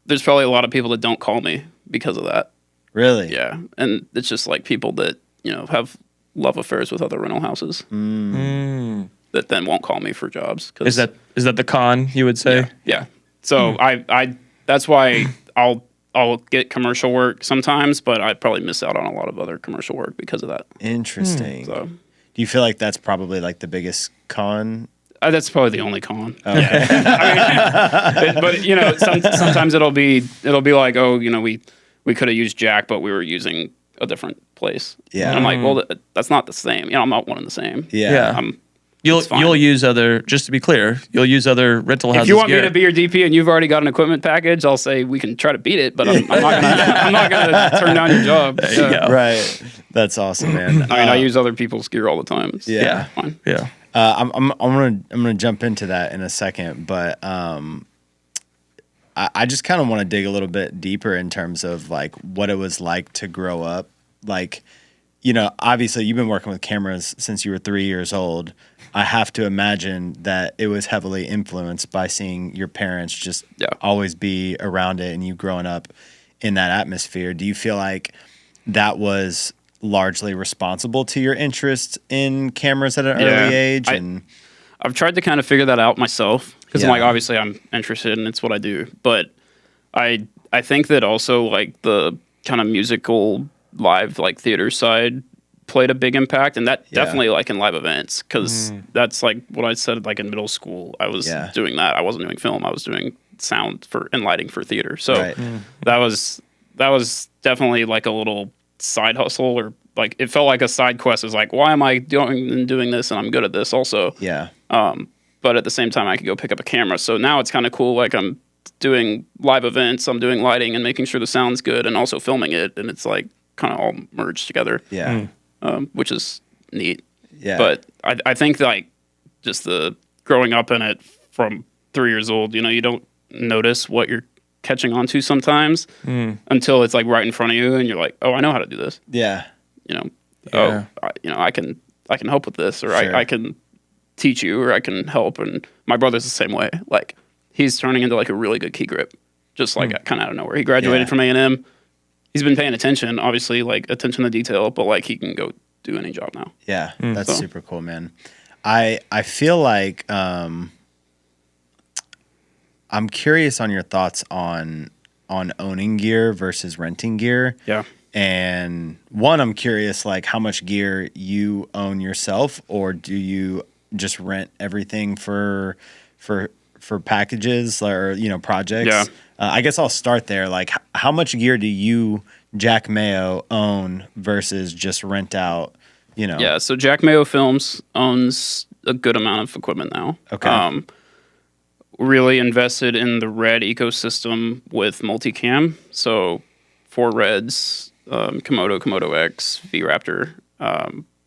there's probably a lot of people that don't call me because of that. Really? Yeah. And it's just like people that, you know, have love affairs with other rental houses that then won't call me for jobs. Is that the con, you would say? Yeah. So I that's why I'll get commercial work sometimes, but I probably miss out on a lot of other commercial work because of that. Interesting. So, do you feel like that's probably like the biggest con? That's probably the only con. Okay. Yeah. I mean, but you know, sometimes it'll be like, oh, you know, we could have used Jack, but we were using a different place. Yeah. And I'm like, well, that's not the same. You know, I'm not one and the same. Yeah. You'll use other, just to be clear, you'll use other rental houses. If you want me to be your DP and you've already got an equipment package, I'll say we can try to beat it, but I'm not gonna turn down your job. Yeah. Right. That's awesome, man. I mean, I use other people's gear all the time. So Yeah. Fine. Yeah. I'm gonna jump into that in a second, but I just kind of want to dig a little bit deeper in terms of like what it was like to grow up. Like, you know, obviously you've been working with cameras since you were 3 years old. I have to imagine that it was heavily influenced by seeing your parents just always be around it and you growing up in that atmosphere. Do you feel like that was largely responsible to your interest in cameras at an early age? I've tried to kind of figure that out myself because I'm like, obviously I'm interested and it's what I do. But I think that also like the kind of musical live like theater side played a big impact, and that definitely like in live events, because that's like what I said like in middle school I was doing that. I wasn't doing film, I was doing sound for and lighting for theater. So that was definitely like a little side hustle, or like it felt like a side quest. Is like, why am I doing this and I'm good at this also? But at the same time I could go pick up a camera. So now it's kind of cool, like I'm doing live events, I'm doing lighting and making sure the sound's good and also filming it, and it's like kind of all merged together. Which is neat. But I think like just the growing up in it from 3 years old, you know, you don't notice what you're catching on to sometimes until it's like right in front of you and you're like, oh, I know how to do this. You know, I can help with this, or I can teach you, or I can help. And my brother's the same way. Like he's turning into like a really good key grip, just like kind of out of nowhere. He graduated from A&M. He's been paying attention, obviously, like attention to detail, but like he can go do any job now. That's super cool, man. I feel like I'm curious on your thoughts on owning gear versus renting gear. And one, I'm curious like how much gear you own yourself, or do you just rent everything for packages or, you know, projects? I guess I'll start there. Like, how much gear do you, Jack Mayo, own versus just rent out, you know? Yeah, so Jack Mayo Films owns a good amount of equipment now. Really invested in the Red ecosystem with multicam. So 4 Reds, Komodo X, V-Raptor,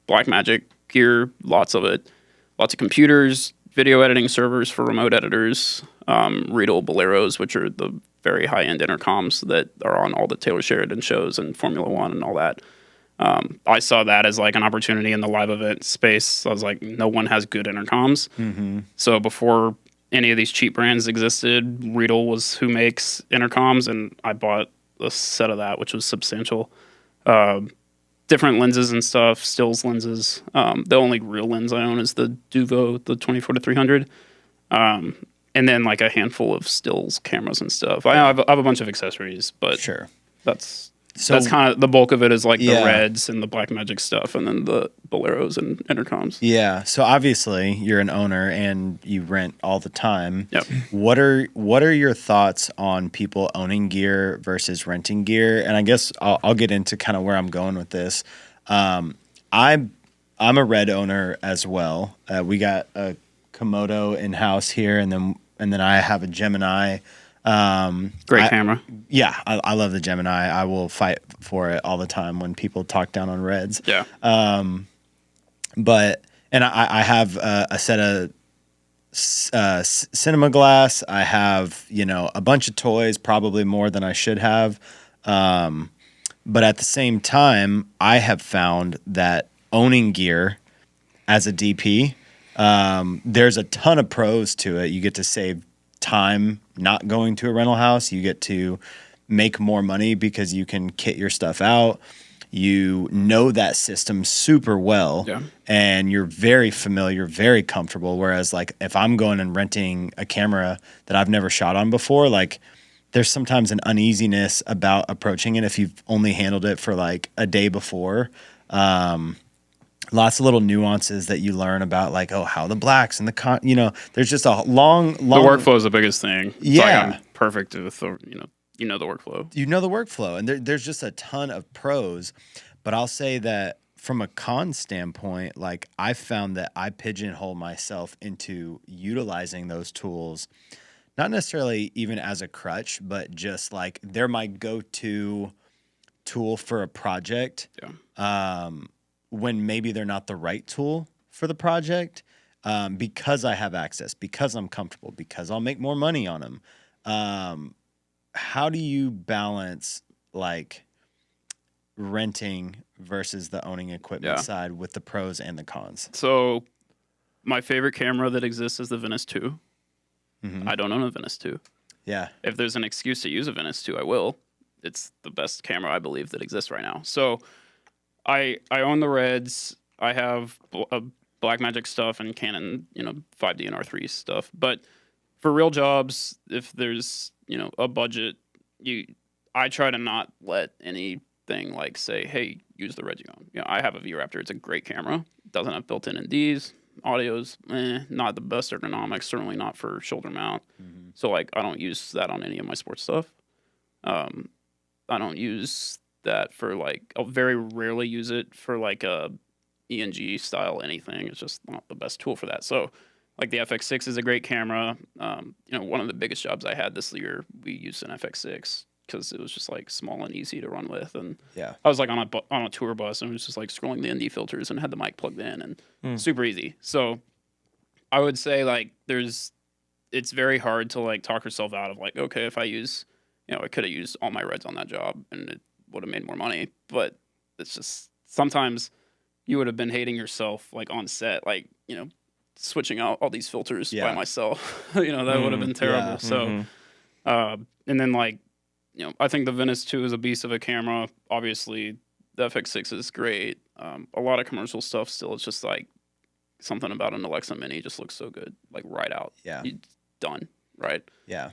Blackmagic gear, lots of it. Lots of computers, video editing servers for remote editors, Riedel Boleros, which are the very high-end intercoms that are on all the Taylor Sheridan shows and Formula One and all that. I saw that as like an opportunity in the live event space. I was like, no one has good intercoms. So before any of these cheap brands existed, Riedel was who makes intercoms, and I bought a set of that, which was substantial. Different lenses and stuff, stills lenses. The only real lens I own is the Duvo, the 24-300. And then like a handful of stills cameras and stuff. I have a bunch of accessories, but that's kind of the bulk of it is like the Reds and the Blackmagic stuff, and then the Boleros and intercoms. So obviously you're an owner and you rent all the time. What are your thoughts on people owning gear versus renting gear? And I guess I'll get into kind of where I'm going with this. I'm a Red owner as well. We got a Komodo in house here, and then I have a Gemini Great camera. Yeah, I love the Gemini. I will fight for it all the time when people talk down on Reds. Yeah. But I have a set of cinema glass. I have a bunch of toys, probably more than I should have. But at the same time, I have found that owning gear as a DP, there's a ton of pros to it. You get to save time not going to a rental house. You get to make more money because you can kit your stuff out. You know that system super well, and you're very familiar, very comfortable. Whereas, like, if I'm going and renting a camera that I've never shot on before, like, there's sometimes an uneasiness about approaching it if you've only handled it for like a day before. Lots of little nuances that you learn about, like, how the blacks and there's just a long. The workflow is the biggest thing. Yeah. It's like I'm perfect with the, you know the workflow. You know the workflow, and there's just a ton of pros. But I'll say that from a con standpoint, like, I found that I pigeonhole myself into utilizing those tools, not necessarily even as a crutch, but just like they're my go-to tool for a project. Yeah. When maybe they're not the right tool for the project, because I have access, because I'm comfortable, because I'll make more money on them. How do you balance like renting versus the owning equipment side with the pros and the cons? So my favorite camera that exists is the Venice 2. Mm-hmm. I don't own a Venice 2. Yeah. If there's an excuse to use a Venice 2, I will. It's the best camera I believe that exists right now. So I own the Reds. I have Blackmagic stuff and Canon, 5D and R3 stuff. But for real jobs, if there's, a budget, I try to not let anything like say, hey, use the Red you own. I have a V-Raptor. It's a great camera. It doesn't have built-in NDs. Audio's not the best ergonomics, certainly not for shoulder mount. Mm-hmm. So like I don't use that on any of my sports stuff. I don't use that for like, I'll very rarely use it for like a ENG style anything. It's just not the best tool for that. So like the FX6 is a great camera. One of the biggest jobs I had this year, we used an FX6 because it was just like small and easy to run with. And I was like on a tour bus and it was just like scrolling the ND filters and had the mic plugged in and super easy. So I would say like it's very hard to like talk yourself out of like, okay, if I use, I could have used all my Reds on that job and it would have made more money. But it's just sometimes you would have been hating yourself like on set, like, switching out all these filters by myself. That would have been terrible. Yeah. So, and then like, I think the Venice 2 is a beast of a camera. Obviously, the FX6 is great. A lot of commercial stuff still, it's just like something about an Alexa Mini just looks so good, like right out. Yeah. Done, right? Yeah.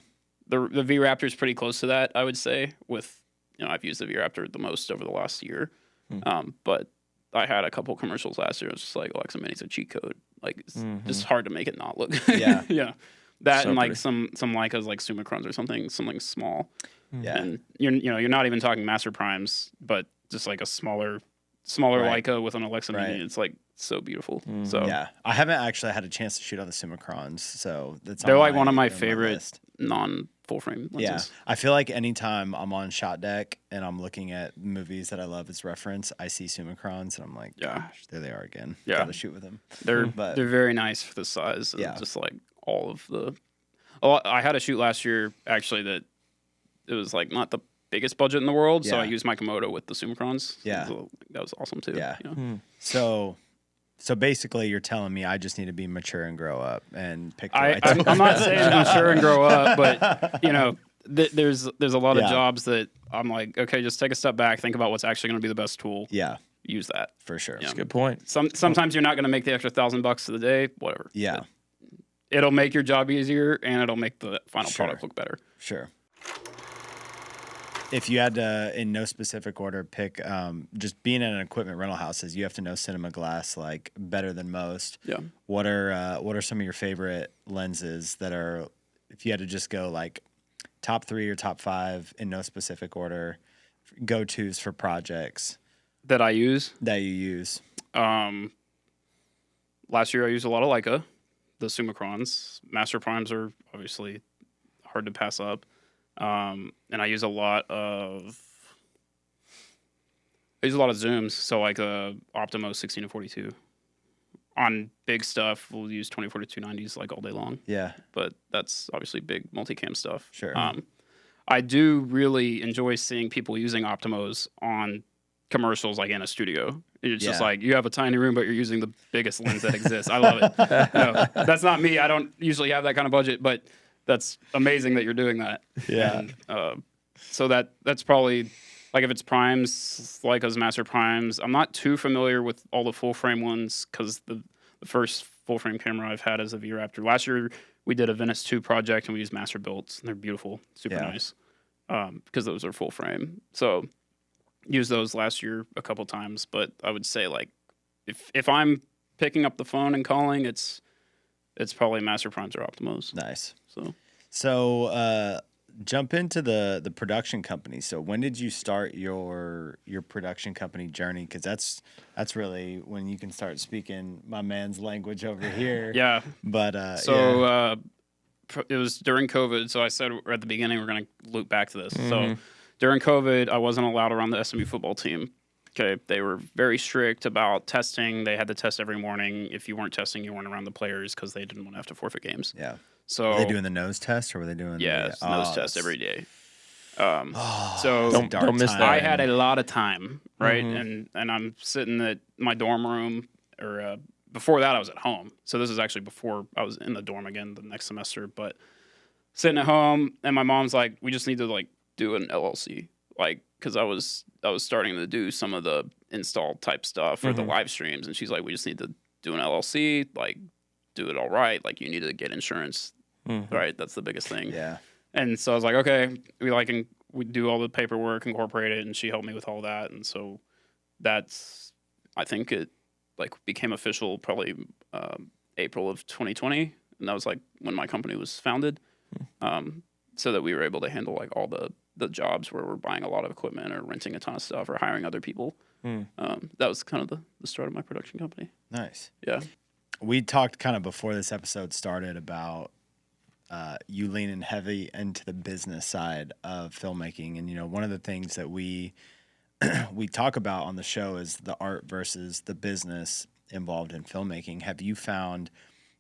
The V-Raptor is pretty close to that, I would say, with, I've used the V-Raptor the most over the last year. But I had a couple commercials last year. It was just like Alexa Mini's a cheat code. Like it's just hard to make it not look. Yeah. Yeah. That So and like pretty. some Leicas like Summicrons or something small. Yeah. And you're not even talking Master Primes, but just like a smaller Right. Leica with an Alexa Right. Mini. It's like so beautiful. So Yeah. I haven't actually had a chance to shoot on the Summicrons, so they're like one of my they're on favorite list. non full frame lenses. Yeah. I feel like anytime I'm on shot deck and I'm looking at movies that I love as reference, I see Summicrons and I'm like, gosh, there they are again. Yeah. Gotta shoot with them. They're But- they're very nice for the size. And Yeah. just like all of the. Oh, I had a shoot last year actually that it was like not the biggest budget in the world, so Yeah. I used my Komodo with the Summicrons. Yeah. So that was awesome too. Yeah. So basically, you're telling me I just need to be mature and grow up and pick the right I'm not saying mature and grow up, but there's a lot of Yeah. jobs that I'm like, okay, just take a step back, think about what's actually going to be the best tool. Yeah, Use that. for sure. Yeah. That's a good point. Sometimes you're not going to make the extra $1,000 of the day, whatever. Yeah, But it'll make your job easier and it'll make the final Sure. product look better. sure. If you had to, in no specific order, pick just being in an equipment rental houses, you have to know cinema glass like better than most. Yeah. What are some of your favorite lenses that are, if you had to just go like top 3 or top 5 in no specific order, go tos for projects That I use. that you use? Last year I used a lot of Leica. The Summicrons. Master Primes are obviously hard to pass up. And I use a lot of zooms. So like Optimo 16 to 42. On big stuff, we'll use 24 to 290s like all day long. Yeah. But that's obviously big multicam stuff. Sure. I do really enjoy seeing people using Optimos on commercials like in a studio. It's just Yeah. like you have a tiny room, but you're using the biggest lens that exists. I love it. No, that's not me. I don't usually have that kind of budget, but that's amazing that you're doing that. Yeah. And, so that's probably like if it's primes, like as master primes. I'm not too familiar with all the full frame ones because the first full frame camera I've had is a V-Raptor. Last year we did a Venice 2 project and we used master builds. And they're beautiful, super nice because those are full frame. So used those last year a couple times, but I would say like if I'm picking up the phone and calling, it's probably master primes or Optimos. Nice. So Jump into the production company. So when did you start your production company journey? Because that's really when you can start speaking my man's language over here. Yeah. But it was during COVID. So I said at the beginning we're going to loop back to this. So during COVID, I wasn't allowed around the SMU football team. Okay, they were very strict about testing. They had to test every morning. If you weren't testing, you weren't around the players because they didn't want to have to forfeit games. Yeah. So were they doing the nose test or were they doing nose test every day. So don't miss that. I had a lot of time, right? And I'm sitting at my dorm room, or before that I was at home. So this is actually before I was in the dorm again the next semester. But sitting at home, and my mom's like, "We just need to like do an LLC," like because I was starting to do some of the install type stuff or the live streams, and she's like, "We just need to do an LLC, like do it all right. Like you need to get insurance, right? That's the biggest thing." Yeah. And so I was like, okay, we do all the paperwork, incorporate it, and she helped me with all that. And so I think it like became official probably April of 2020, and that was like when my company was founded. So that we were able to handle like all the jobs where we're buying a lot of equipment or renting a ton of stuff or hiring other people. That was kind of the start of my production company. Nice. Yeah. We talked kind of before this episode started about you leaning heavy into the business side of filmmaking. And, one of the things that we talk about on the show is the art versus the business involved in filmmaking. Have you found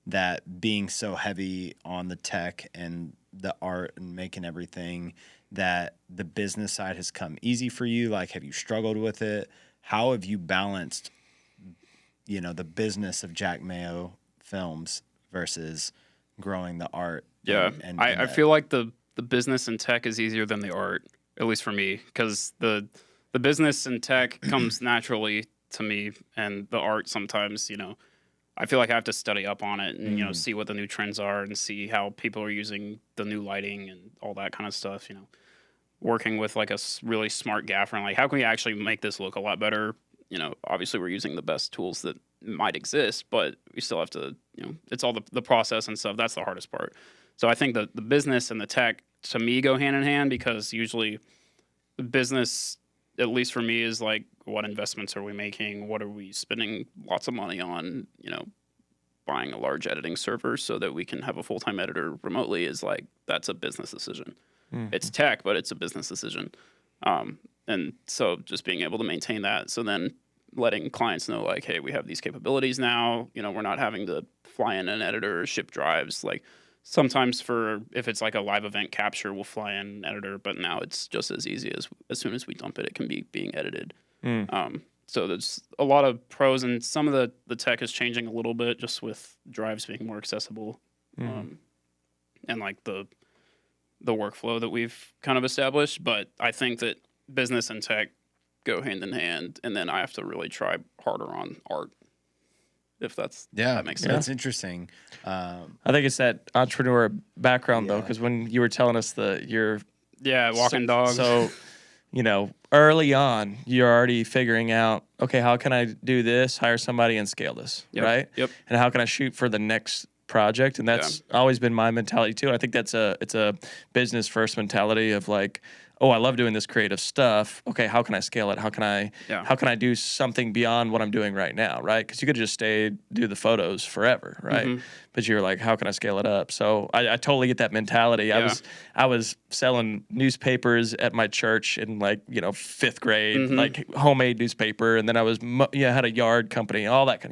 that being so heavy on the tech and the art and making everything that the business side has come easy for you? Like, have you struggled with it? How have you balanced, the business of Jack Mayo Films versus growing the art? Yeah, I feel like the business and tech is easier than the art, at least for me, because the business and tech comes naturally to me, and the art sometimes, I feel like I have to study up on it and see what the new trends are and see how people are using the new lighting and all that kind of stuff. Working with like a really smart gaffer and like how can we actually make this look a lot better? Obviously we're using the best tools that might exist, but we still have to, it's all the process and stuff. That's the hardest part. So I think the business and the tech to me go hand in hand because usually the business, at least for me, is like what investments are we making? What are we spending lots of money on? Buying a large editing server so that we can have a full-time editor remotely is like, that's a business decision. It's tech, but it's a business decision. And so just being able to maintain that. So then letting clients know like, hey, we have these capabilities now. We're not having to fly in an editor or ship drives. Like sometimes if it's like a live event capture, we'll fly in an editor, but now it's just as easy as soon as we dump it, it can be being edited. So there's a lot of pros, and some of the tech is changing a little bit just with drives being more accessible, and like the workflow that we've kind of established. But I think that business and tech go hand in hand, and then I have to really try harder on art. If that makes sense. That's interesting. I think it's that entrepreneur background though, because when you were telling us walking dogs. So, early on, you're already figuring out, okay, how can I do this? Hire somebody and scale this, right? Yep. And how can I shoot for the next project? And that's always been my mentality too. And I think it's a business first mentality of like, oh, I love doing this creative stuff. Okay, how can I scale it? How can Yeah. I do something beyond what I'm doing right now, right? Because you could just do the photos forever, right? But you're like, how can I scale it up? So I totally get that mentality. Yeah. I was selling newspapers at my church in like 5th grade, like homemade newspaper, and then I was had a yard company, all that,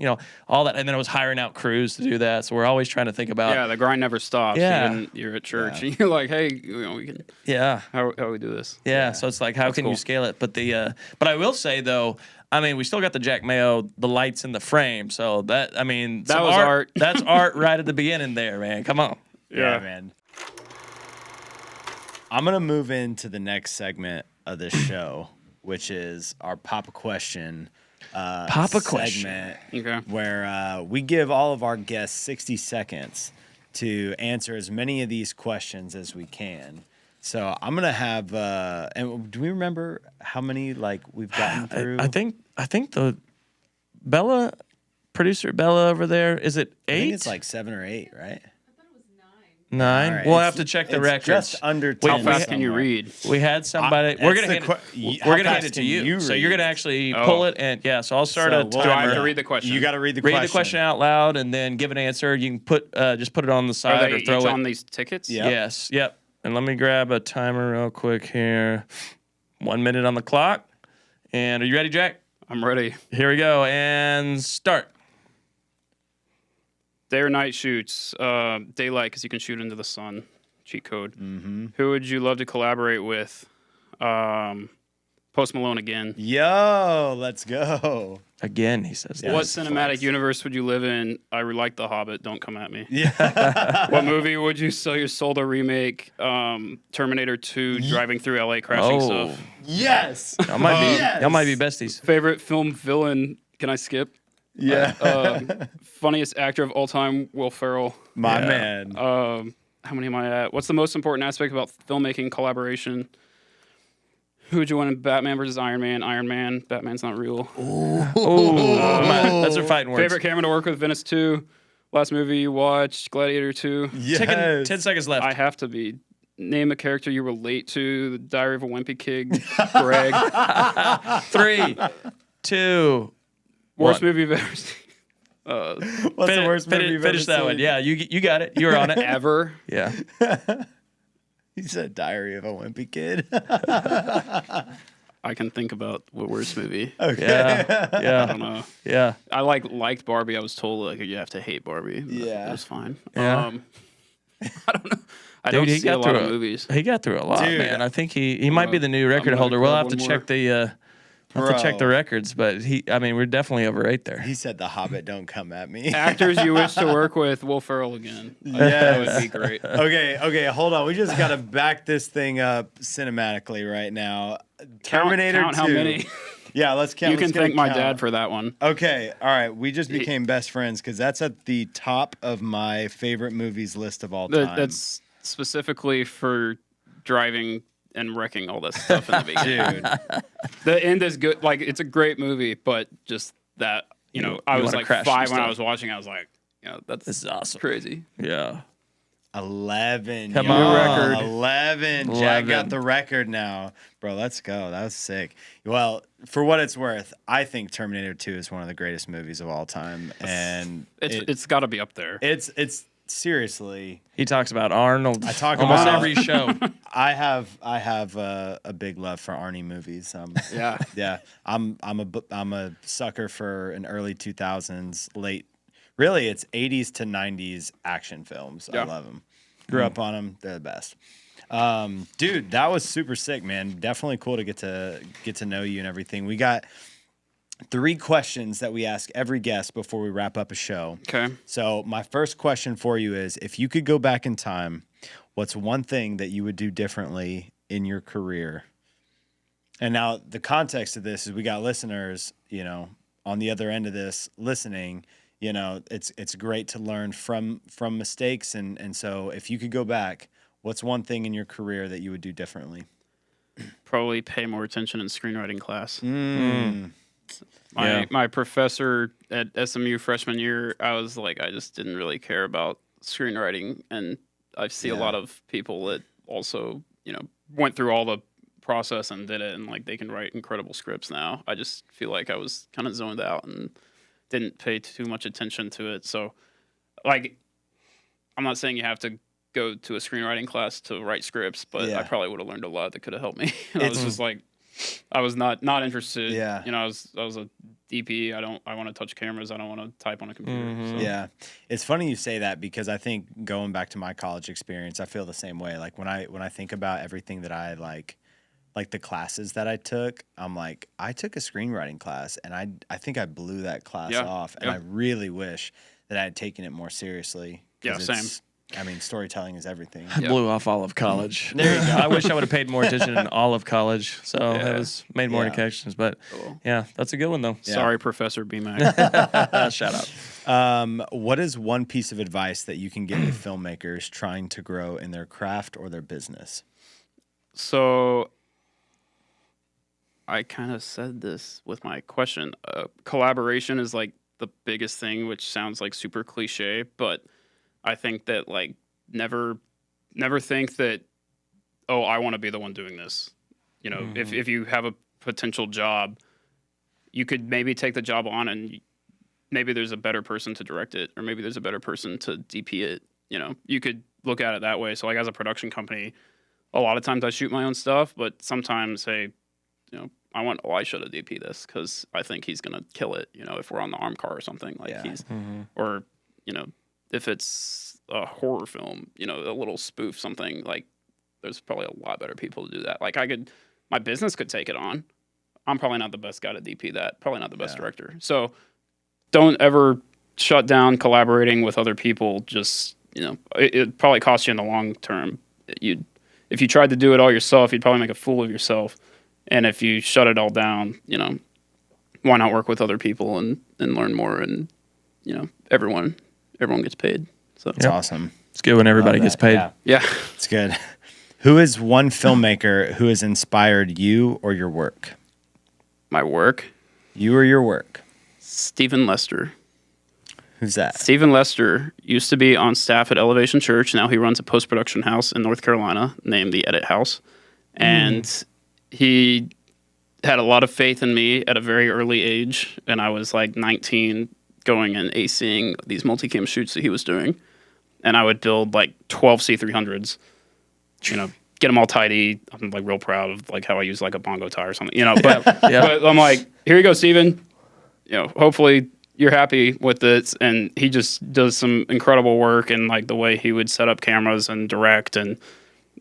all that, and then I was hiring out crews to do that. So we're always trying to think about The grind never stops. Yeah. Even you're at church and you're like, hey, we can. yeah. How we do this? Yeah, so it's like, how can you cool. scale it? But but I will say though, I mean, we still got the Jack Mayo, the lights in the frame. So that, I mean, That was art. That's art right at the beginning there, man. Come on. Yeah, man. I'm gonna move into the next segment of this show, which is our Papa Question. Papa Question. Segment, Okay. where we give all of our guests 60 seconds to answer as many of these questions as we can. So I'm gonna have. And do we remember how many we've gotten through? I think the producer Bella over there, is it 8? I think it's like 7 or 8, right? 9. All right, We'll it's- have to check the it's records. Just under 10. How fast can you somewhere. read? We had somebody. That's We're gonna the hand que- we're how gonna hand fast it to can you. you So you're read? gonna actually Oh. pull it, and so I'll start So a we'll timer. Do I have to read the question? You got to read the Read question. the question out loud and then give an answer. You can put just put it on the Are side they or each throw it. on these tickets? Yeah. Yes. Yep. And let me grab a timer real quick here. 1 minute on the clock. And are you ready, Jack? I'm ready. Here we go. And start. Day or night shoots. Daylight, because you can shoot into the sun. Cheat code. Who would you love to collaborate with? Post Malone again. Yo, let's go. Again, he says. Yeah. What Yes, cinematic flex. universe would you live in? I like The Hobbit. Don't come at me. Yeah. What movie would you sell your soul to remake? Terminator 2, driving through LA, crashing Oh. stuff. Yes. Y'all might be Yes. y'all might be besties. Favorite film villain? Can I skip? Yeah. Funniest actor of all time? Will Ferrell. My Yeah. man. How many am I at? What's the most important aspect about filmmaking collaboration? Who would you want in Batman versus Iron Man? Iron Man. Batman's not real. That's our fighting words. Favorite camera to work with? Venice 2. Last movie you watched? Gladiator 2. Yes. 10 seconds left. I have to be. Name a character you relate to. The Diary of a Wimpy Kid. Greg. 3, 2. Worst One. movie you've ever seen. What's the worst movie you've Finish ever that seen? one. Yeah, you got it. You were on it. Ever. Yeah. He said Diary of a Wimpy Kid. I can think about the worst movie. Okay. Yeah. I Yeah. don't know. Yeah. I liked Barbie. I was told you have to hate Barbie. But Yeah. it was fine. Yeah. I don't know. I Dude, don't he see a got lot through of it. movies. He got through a lot, Dude. man. I think he might be the new record gonna holder. We'll grab have to one check more. the records, but we're definitely over 8 there. He said The Hobbit don't come at me. Actors you wish to work with? Will Ferrell again. That Yes. would be great. Okay, hold on. We just got to back this thing up cinematically right now. Terminator count 2. how many. Yeah, let's count. You can let's get a thank my count. dad for that one. Okay, all right. We just became best friends because that's at the top of my favorite movies list of all time. That's specifically for driving and wrecking all this stuff in the beginning. Dude. The end is good. Like, it's a great movie, but just that, I you was wanna like crash 5 some when I stuff. was watching. I was like, that's This is awesome. crazy. Yeah. 11. Come yo. on. Record. 11. Jack 11. got the record now. Bro, let's go. That was sick. Well, for what it's worth, I think Terminator 2 is one of the greatest movies of all time. And It's got to be up there. it's seriously, He talks about Arnold. I talk almost about- every show. I have a big love for Arnie movies. Yeah. Yeah. I'm a sucker for an early 2000s, really it's 80s to 90s action films. I Yeah. love them. Grew up on them. They're the best. Dude, that was super sick, man. Definitely cool to get to know you and everything. We got 3 questions that we ask every guest before we wrap up a show. Okay. So my first question for you is, if you could go back in time, what's one thing that you would do differently in your career? And now the context of this is we got listeners, on the other end of this listening. It's great to learn from mistakes. And so if you could go back, what's one thing in your career that you would do differently? Probably pay more attention in screenwriting class. Yeah. My professor at SMU freshman year, I was like, I just didn't really care about screenwriting. And I see a lot of people that also, went through all the process and did it, and like they can write incredible scripts now. I just feel like I was kind of zoned out and didn't pay too much attention to it. So, like, I'm not saying you have to go to a screenwriting class to write scripts, but I probably would have learned a lot that could have helped me. I was just like, I was not interested. Yeah. You know, I was a DP. I want to touch cameras. I don't want to type on a computer. So. Yeah. It's funny you say that because I think going back to my college experience, I feel the same way. Like when I think about everything that I like the classes that I took, I'm like, I took a screenwriting class and I think I blew that class off. And I really wish that I had taken it more seriously. Yeah, same. I mean, storytelling is everything. I blew off all of college. There you go. I wish I would have paid more attention in all of college. So that was made more connections. But yeah, that's a good one though. Yeah. Sorry, Professor BMAC. Shout out. What is one piece of advice that you can give to filmmakers trying to grow in their craft or their business? So I kind of said this with my question. Collaboration is like the biggest thing, which sounds like super cliche, but I think that like never think that, oh, I want to be the one doing this. You know, if you have a potential job, you could maybe take the job on and maybe there's a better person to direct it, or maybe there's a better person to DP it. You know, you could look at it that way. So like as a production company, a lot of times I shoot my own stuff, but sometimes, hey, you know, I should have DP this because I think he's going to kill it. You know, if we're on the arm car or something like or, you know, if it's a horror film, you know, a little spoof something, like there's probably a lot better people to do that. Like my business could take it on. I'm probably not the best guy to DP that, probably not the best director. So don't ever shut down collaborating with other people. Just, you know, it probably costs you in the long term. If you tried to do it all yourself, you'd probably make a fool of yourself. And if you shut it all down, you know, why not work with other people and learn more, and, you know, everyone gets paid. So it's awesome. It's good when everybody gets paid. Yeah. It's good. Who is one filmmaker who has inspired you or your work? My work? You or your work? Stephen Lester. Who's that? Stephen Lester used to be on staff at Elevation Church. Now he runs a post-production house in North Carolina named the Edit House. And he had a lot of faith in me at a very early age. And I was like 19 going and ACing these multicam shoots that he was doing. And I would build like 12 C300s, you know, get them all tidy. I'm like real proud of like how I use like a bongo tie or something, you know, but I'm like, here you go, Steven. You know, hopefully you're happy with this. And he just does some incredible work, and like the way he would set up cameras and direct and,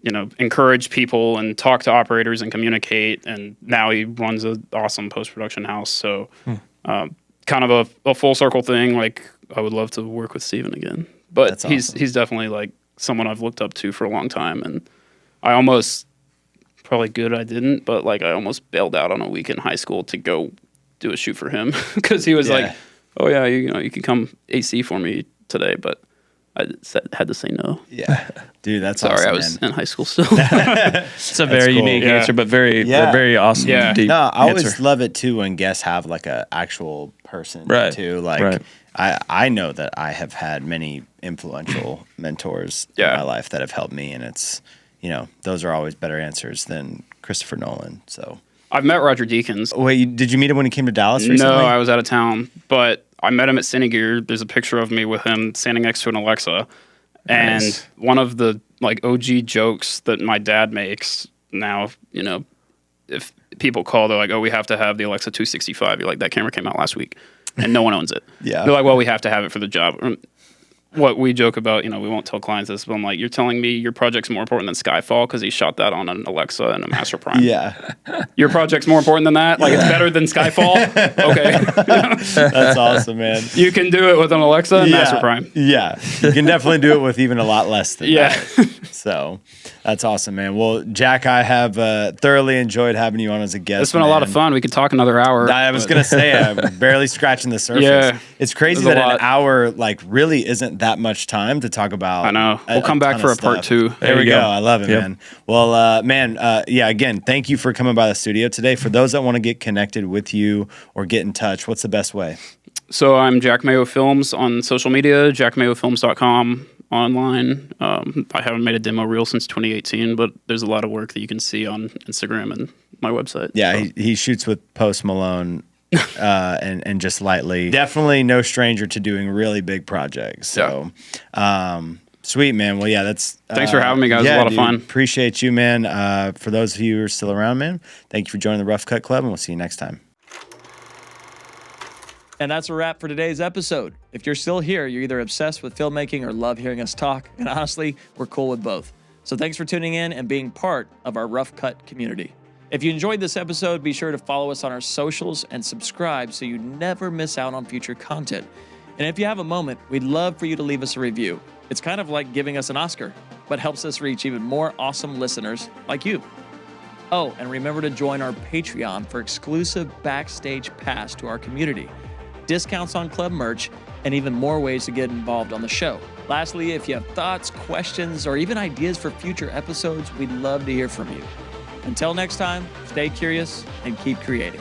you know, encourage people and talk to operators and communicate. And now he runs an awesome post-production house. So, kind of a full circle thing. Like I would love to work with Steven again, but he's definitely like someone I've looked up to for a long time. And I almost, probably good I didn't, but like I almost bailed out on a week in high school to go do a shoot for him because he was like, oh yeah, you know, you can come AC for me today, but I had to say no. Yeah, dude, that's sorry. Awesome, I was man. in high school still. It's a very unique answer, but very awesome. Yeah. Deep no, I always answer. love it too when guests have like a actual person too. Like I know that I have had many influential mentors in my life that have helped me, and it's, you know, those are always better answers than Christopher Nolan. So I've met Roger Deakins. Wait, did you meet him when he came to Dallas recently? No, I was out of town, but I met him at Cinegear. There's a picture of me with him standing next to an Alexa. And one of the like OG jokes that my dad makes now, you know, if people call, they're like, oh, we have to have the Alexa 265. You're like, that camera came out last week and no one owns it. They're like, well, we have to have it for the job. What we joke about, you know, we won't tell clients this, but I'm like, you're telling me your project's more important than Skyfall because he shot that on an Alexa and a Master Prime. Your project's more important than that? Like, it's better than Skyfall? Okay. That's awesome, man. You can do it with an Alexa and Master Prime. Yeah. You can definitely do it with even a lot less than that. So that's awesome, man. Well, Jack, I have thoroughly enjoyed having you on as a guest. It's been a lot of fun. We could talk another hour. I was going to say, I'm barely scratching the surface. Yeah. It's crazy that an hour like really isn't that much time to talk about. I know. We'll come back for a part 2. There we go. I love it, man. Well, again, thank you for coming by the studio today. For those that want to get connected with you or get in touch, what's the best way? So I'm Jack Mayo Films on social media, jackmayofilms.com. online. I haven't made a demo reel since 2018, but there's a lot of work that you can see on Instagram and my website. Yeah, so. he shoots with Post Malone and just lightly. Definitely no stranger to doing really big projects. So, sweet, man. Well, yeah, that's. Thanks for having me, guys. It was a lot of fun. Appreciate you, man. For those of you who are still around, man, thank you for joining the Rough Cut Club, and we'll see you next time. And that's a wrap for today's episode. If you're still here, you're either obsessed with filmmaking or love hearing us talk. And honestly, we're cool with both. So thanks for tuning in and being part of our Rough Cut community. If you enjoyed this episode, be sure to follow us on our socials and subscribe so you never miss out on future content. And if you have a moment, we'd love for you to leave us a review. It's kind of like giving us an Oscar, but helps us reach even more awesome listeners like you. Oh, and remember to join our Patreon for exclusive backstage pass to our community, discounts on club merch, and even more ways to get involved on the show. Lastly, if you have thoughts, questions, or even ideas for future episodes, we'd love to hear from you. Until next time, stay curious and keep creating.